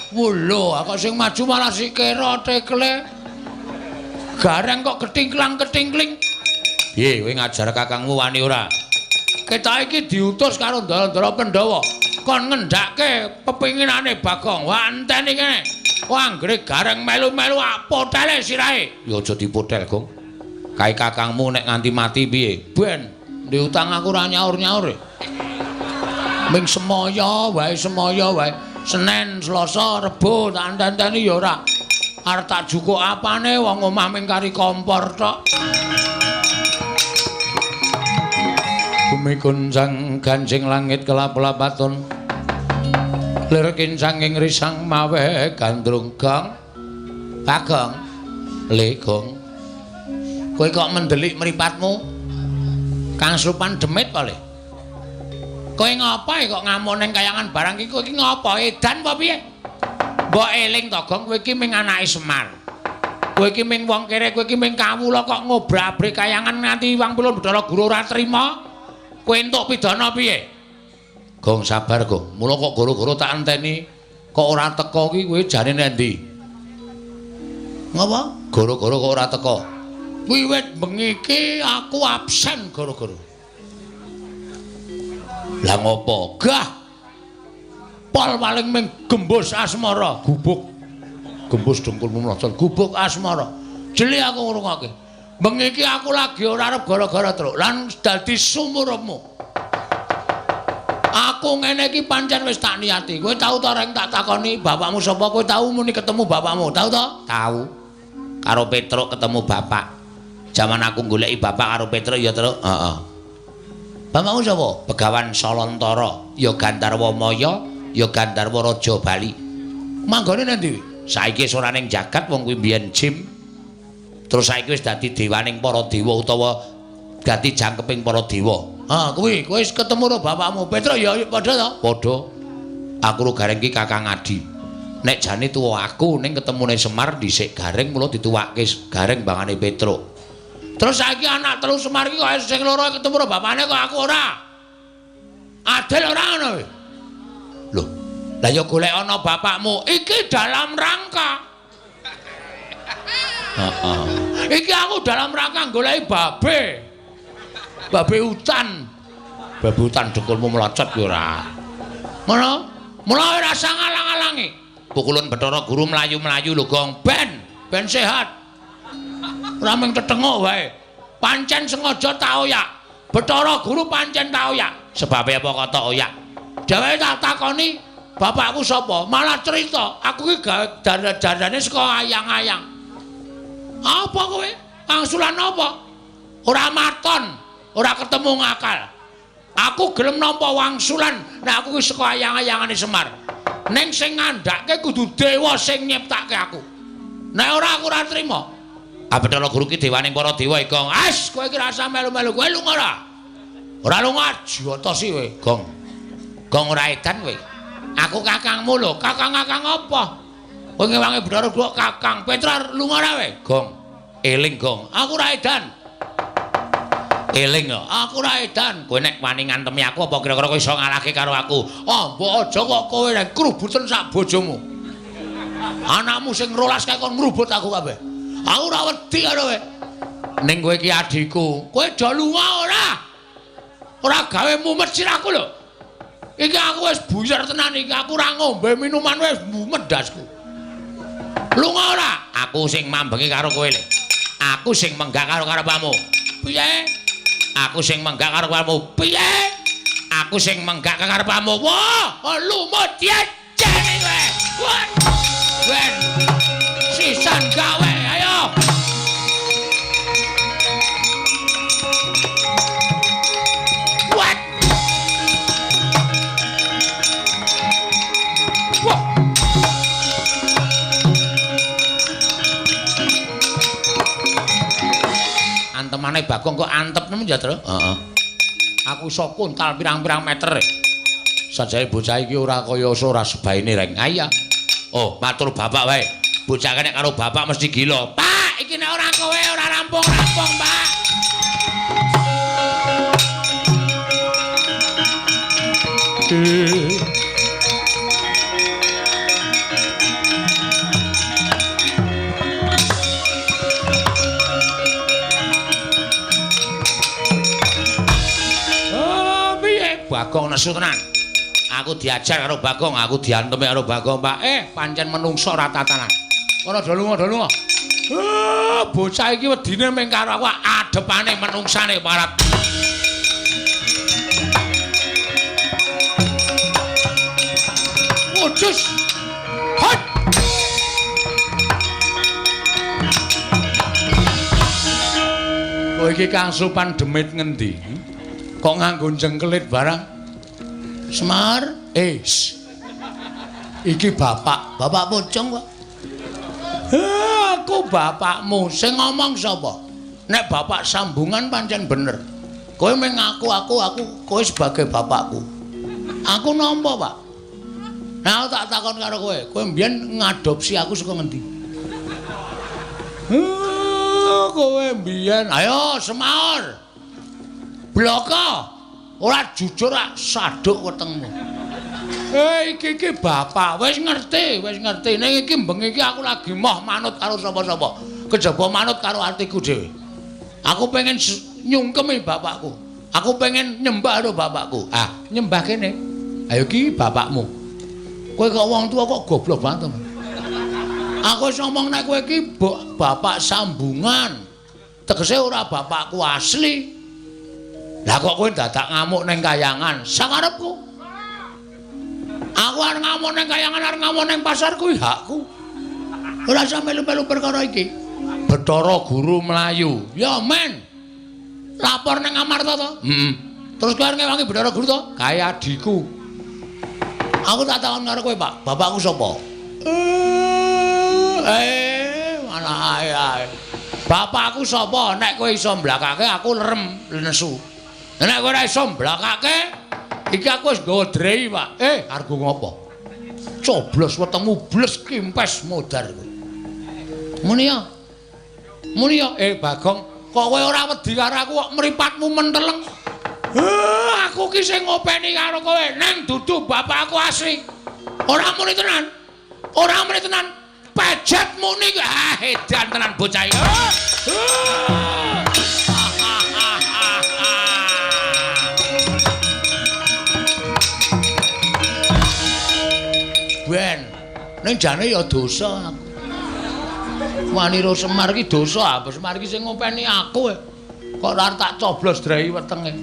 Wulo, aku sing maju malah sikira tekle. Gareng kok ketingklang-ketingkling. Piye kowe ngajar kakangmu wani ora? Kita iki diutus karo Ndara Pandhawa kon ngendhake pepinginane Bagong. Wah enteni kene. Wah anggere gareng melu-melu potele sirahe. Ya aja dipotel, Gong. Kae kakangmu nek nganti mati piye? Ben diutang aku ora nyaur-nyaur. Ming semaya wae. Senin, Selasa, Rebo, tak anteni ya ora. Arep tak jukuk apane wong omah ming kari kompor tok. Bumi kunjang ganjing langit kelap-lapaton. Lir kincang ing risang mawe gandrung gong. Bagong, le Gong. Kowe kok mendelik mripatmu? Kang Supan demit kok le. Kowe ngapa kok ngamuk ning kayangan barang iki? Kowe iki ngapa? Edan apa piye? Mbok eling to, Gong, kowe iki ming anake Semar. Kowe iki ming wong kere, kowe iki ming kawula kok ngobrak-abrik kayangan nganti Wang Pulun Bathara Guru ora trima. Kowe entuk pidana piye? Gong sabar, Gong. Mula kok guru-guru tak enteni kok ora teka iki kowe jane nendi? Ngapa? Guru-guru kok ora teka? Wiwit bengi iki aku absen guru-guru. Lah ngopo? Gah. Pol paling ming gembus asmara, gubuk. Gembus dengkulmu mlocot, gubuk asmara. Jeli aku ngrungokke. Bengi iki aku lagi ora arep gara-gara truk lan dadi sumurmu. Aku ngene iki pancen wis tak niati. Kowe tau ta reng tak takoni bapakmu sapa? Kowe tau muni ketemu bapakmu? Tau ta? Tau. Karo Petruk ketemu bapak. Zaman aku goleki bapak karo Petruk ya, Truk. Heeh. Bapakmu sapa? Begawan Salontara, ya Gandarwa Maya, ya Gandarwa Raja Bali. Manggone nendi? Saiki wis ora ning jagat wong kuwi mbiyen jim. Terus saiki wis dadi dewaning para dewa utawa dadi jangkeping para dewa. Ha, kuwi kowe wis ketemu karo bapakmu. Petruk ya padha to? Padha. Aku ro gareng iki Kakang Adi. Nek jane tuwa aku ning ketemune Semar dhisik gareng mula dituwake gareng bangane Petruk. Terus saiki anak telu Semar iki kok sing loro ketemu karo bapakne kok aku ora. Adil ora ngono kowe. Lho, Lah ya golek ana bapakmu iki dalam rangka. Heeh. Iki aku dalam rangka goleki babe. Babe hutan. Babe hutan dekulmu melocot ya ora. Ngono? Mula ora usah ngalang-alangi. Pukulun Bathara Guru mlayu-mlayu lho, Gong. Ben sehat. Ora mung tetengok wae. Pancen sengaja tak oyak. Bathara Guru pancen tak oyak. Sebabe apa kok tak oyak? Dheweke tak takoni, bapakku sapa? Malah cerita, aku ki gawe dandane saka ayang-ayang. Apa kowe? Angsulan apa? Ora maton, ora ketemu ngakal. Aku gelem nampa wangsulan nek aku ki saka ayang-ayangane Semar. Ning sing ngandhake kudu dewa sing nyiptake aku. Nek ora aku ora trima. Bathara Guru ki dewaning para dewa iki, Gong. As, kowe iki ora usah melu-melu, kowe lunga ora? Ora lunga jotosi kowe, Gong. Gong ora edan kowe. Aku kakangmu lho, kakang-kakang apa? Kowe ngewangi Bathara Guru kakang. Petra lunga ora kowe, Gong. Eling, Gong. Aku ora edan. Eling yo, aku ora edan. Kowe nek wani ngantemi aku apa kira-kira kowe iso ngalahke karo aku? Oh, mbok aja kok kowe nek krubuten sak bojomu. Anakmu sing 12 kae kon ngrubut aku kabeh. Aku ora wedi karo kowe. Ning kowe iki adhiku, kowe do lunga ora? Ora gawe mumet sirahku lho. Iki aku wis buyar tenan iki, aku ora ngombe minuman wis mumet dasku. Lunga ora? Aku sing mambengi karo kowe lho. Aku sing menggak karo karepmu. Piye? Aku sing menggak karo karepmu. Piye? Aku sing menggak karepmu. Wah, lumut jene kowe. Wah. Ben. Sisan gawe, ayo. What? Wah. Antemane Bagong kok antep nemen ya, Tru? Heeh. Aku iso kuntal pirang-pirang meter. Sajane bocah iki ora kaya ora sebaine reng. Aya. Oh, matur bapak wae. Bocah nek karo bapak mesti gila. Pak, iki nek ora kowe ora rampung-rampung, Pak. Bagong nesu tenan. Aku diajar karo Bagong, aku diantemi karo Bagong, Pak. Pancen menungso ora tatanan. Ora do lunga. Bocah iki wedine mung karo aku adepane menungsane parat. Wujus. Hot. Kowe iki Kang Supan demit ngendi? Kok nganggo jengkelit barang? Semar, iki bapak pocong kok. Aku bapakmu, sing ngomong sapa? Nek bapak sambungan pancen bener. Kowe mung aku kowe sebagai bapakku. Aku nampa, Pak. Nah, aku tak takon karo kowe mbiyen ngadopsi aku saka ngendi? Kowe mbiyen, ayo semaur. Bloko. Ora jujur rak saduk wetengmu. Iki bapak wis ngerti. Ning iki bengi iki aku lagi moh manut karo sapa-sapa. Kejaba manut karo atiku dhewe. Aku pengen nyungkemi bapakku. Aku pengen nyembah karo bapakku. Nyembah kene. Ayo iki bapakmu. Kowe kok wong tuwa kok goblok banget. Aku wis ngomong nek kowe iki bapak sambungan. Tegese ora bapakku asli. Lah kok kowe dadak ngamuk ning kayangan sakarepku. Aku arep ngamuk ning kayangan, arep ngamuk ning pasar kuwi hakku. Ora usah melu-melu perkara iki. Bathara Guru mlayu. Ya men. Lapor ning Amarta to? Terus kowe arep ngewangi Bathara Guru to? Kae adhiku. Aku tak takon karo kowe, Pak. Bapakku sapa? Malah ae. Bapakku sapa? Nek kowe iso mblakake aku lerem nesu. Nek kowe ora iso mblakake, iki aku wis nggawa drei, Pak. Argo ngopo? Coblos wetengmu bles kimpes modar kowe. Muni ya. Bagong, kok kowe ora wedi karo aku kok mripatmu menteleng? Aku ki sing ngopeni karo kowe, neng dudu bapakku asli. Ora muni tenan. Ora muni tenan. Pejet muni edan tenan bocah iki. Ben, ning jane ya dosa aku. Wani ro Semar iki dosa apa? Semar iki sing ngopeni aku. Kok ora tak coblos drai wetenge.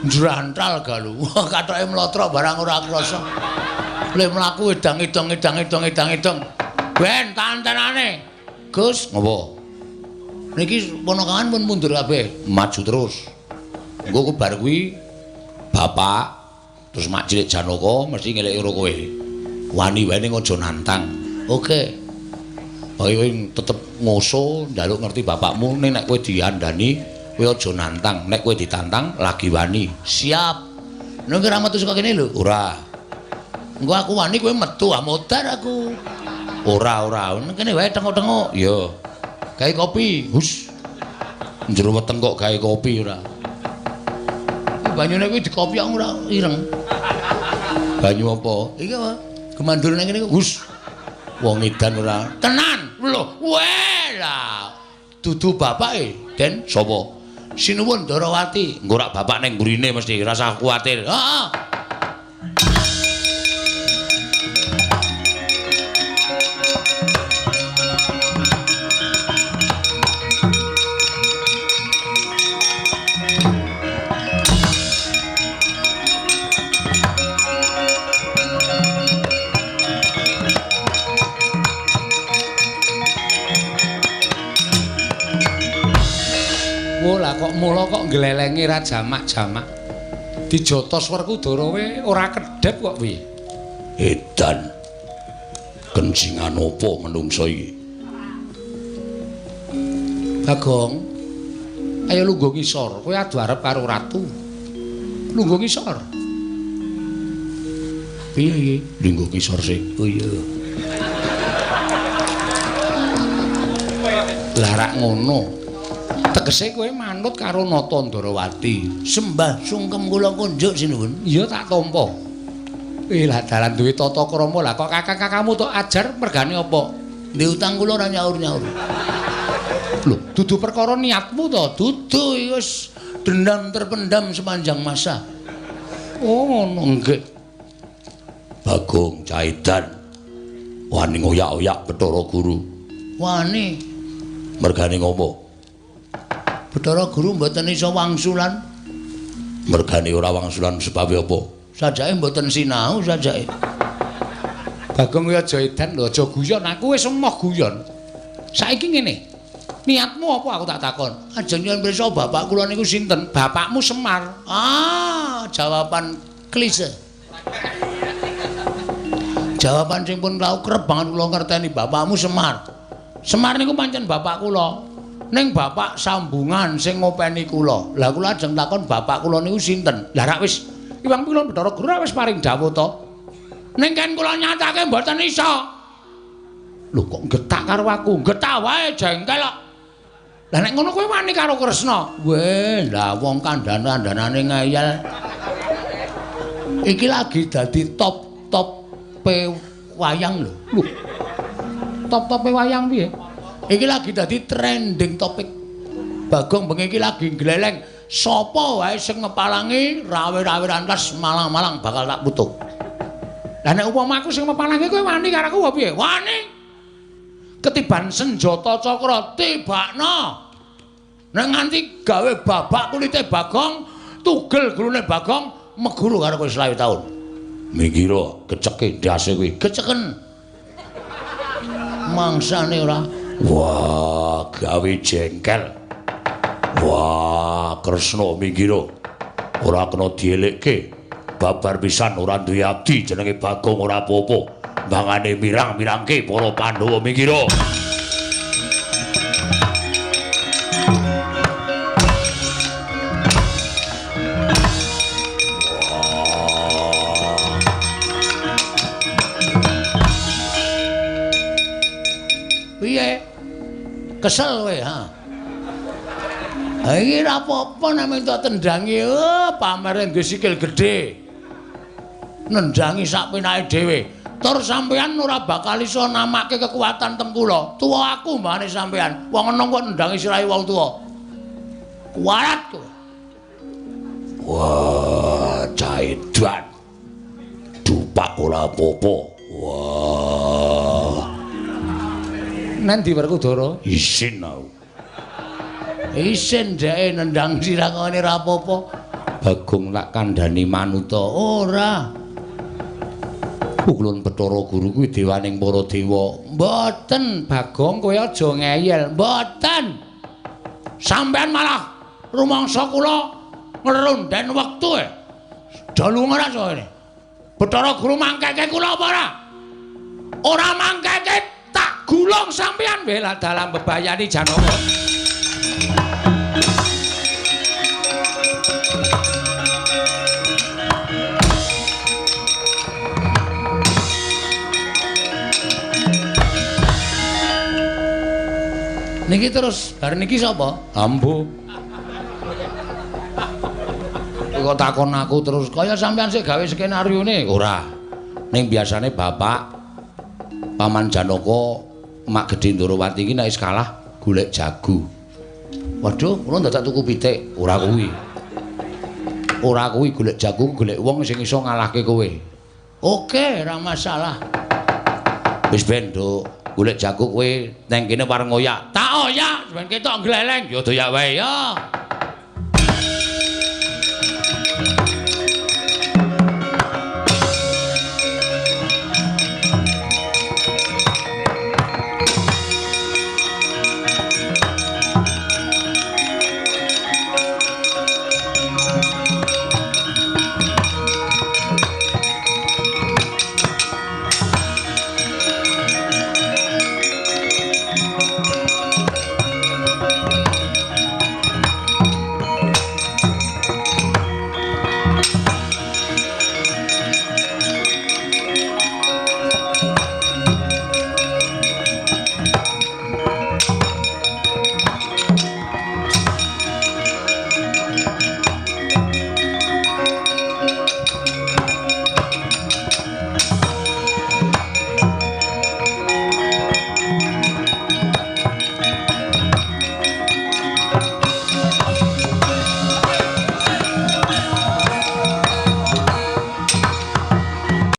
Njrantral galu. Kathoke mlotra barang ora krasa. Le mlaku edang-edang. Ben tantenane. Gus, ngopo? Niki ponakan pun mundur kabeh, maju terus. Engko bar kuwi bapak terus mak cilik Janaka mesti ngeleki karo kowe. Wani-wani aja nantang. Oke. Kowe tetep ngoso njaluk ngerti bapakmu ning nek kowe diandani kowe aja nantang. Nek kowe ditantang lagi wani. Siap. Nek ora metu saka kene lho. Ora. Engko aku wani kowe metu modar aku. Ora. Nek kene wae tengok-tengok. Iya. Gawe kopi. Hus. Njero weteng kok gawe kopi ora. Banyune kuwi dikopi ora ireng. Banyu apa? Iki apa? Gemandul nang kene hus. Wong edan ora. Tenan. Lho, wela. Dudu bapake, Den. Sapa? Sinuwun Darawati. Engko rak bapak ning gurine mesti rasa kuwatir. Heeh. Lah kok mula kok nglelengi ra jamak-jamak. Dijotos Werkudara we ora kedhep kok piye? Edan. Kencingan apa menungso iki? Bagong. Ayo lungguh ngisor, kowe adu arep karo ratu. Lungguh ngisor. Piye iki? Lungguh ngisor sik. Oh iya. Lah rak ngono. Tegese kowe manut karo Nata Ndarawati. Sembah sungkem kula kunjuk sinuwun. Iya tak tampa. Lah dalan duwe tata krama lah kok kakang-kakangmu tok ajar mergane apa? Ndek utang kula ora nyaur-nyaur. Lho, dudu perkara niatmu to, dudu wis dendam terpendam sepanjang masa. Oh, ngono nggih. Bagong Caidan. Wani ngoyak-oyak Bathara Guru. Wani. Mergane ngopo? Bathara Guru mboten iso wangsulan. Mergane ora wangsulan sebab apa? Sajake mboten sinau sajake. Bagong kuwi aja edan lho, aja guyon. Aku wis emoh guyon. Saiki ngene. Niatmu apa aku tak takon? Ajeng nyuwun pirsa bapak kula niku sinten? Bapakmu Semar. Ah, jawaban klise. Jawaban sing pun tau kerep banget kula ngerteni bapakmu Semar. Semar niku pancen bapak kula. Ning bapak sambungan sing ngopeni kula. Lah kula ajeng takon bapak kula niku sinten? Lah rak wis Iwang Pilon Bathara Guru wis paring dawuh to. Ning kan kula nyatake mboten iso. Lho kok getak karo aku? Getak wae jengkel kok. Lah nek ngono kowe wani karo Kresna. Weh, lah wong kandhane-kandhanane ngeyel. Iki lagi dadi top wayang lho. Lho. Top wayang piye? Iki lagi dadi trending topik. Bagong bengi iki lagi gleleng sapa wae sing ngepalangi rawe-rawe rantas malang-malang bakal tak putuk. Lah nek upama aku sing ngepalangi kowe wani karo aku piye? Wani. Ketiban senjata cakra tibakno. Nek nganti gawe babak kulite Bagong, tugel gulune Bagong meguru karo kowe 20 taun. Mikira keceke ndase kuwi. Keceken. Mangsane ora. Wah, gawe jengkel. Wah, Kresna mikira ora kena dielekke. Babar pisan ora duwe abdi jenenge Bagong ora apa-apa. Bangane mirang-mirangke para Pandhawa mikira. Piye? Kesel kowe, ha? Ha iki ora apa-apa nek entuk tendangi, pamere duwe sikil gedhe. Nendangi sak penake dhewe. Tur sampeyan ora bakal iso namake kekuatan tem kula. Tuwa aku mbane sampeyan. Wong enom kok nendangi sirahe wong tuwa. Kualat kowe. Wah, caedan. Dupak ora apa-apa. Wah. Nendi Werkudara? Isin aku. Isin dhek nendang sirah ngene ora apa-apa. Bagong lak kandhani manuta. Ora. Kulon Bathara Guru kuwi dewaning para dewa. Mboten, Bagong kowe aja ngeyel. Mboten. Sampeyan malah rumangsa kula ngerunden wektu e. Dalu ora sore. Bathara Guru mangkeke kula apa ora? Ora mangkeke tak gulung sampeyan bela dalam bebayani Janaka. Niki terus bar niki sapa? Ambo. Kok takon aku terus kaya sampean sik gawe skenarione ora. Ning biasane bapak Paman Janaka Mak Gedhe Ndorowati iki nek wis kalah golek jago. Waduh, kula dadak tuku pitik, ora kuwi. Ora kuwi golek jago, golek wong sing iso ngalahke kowe. Oke, ora masalah. Wis ben, Nduk. Golek jago kowe nang kene wareng oyak. Tak oyak ben ketok gleleng ya doyak wae ya.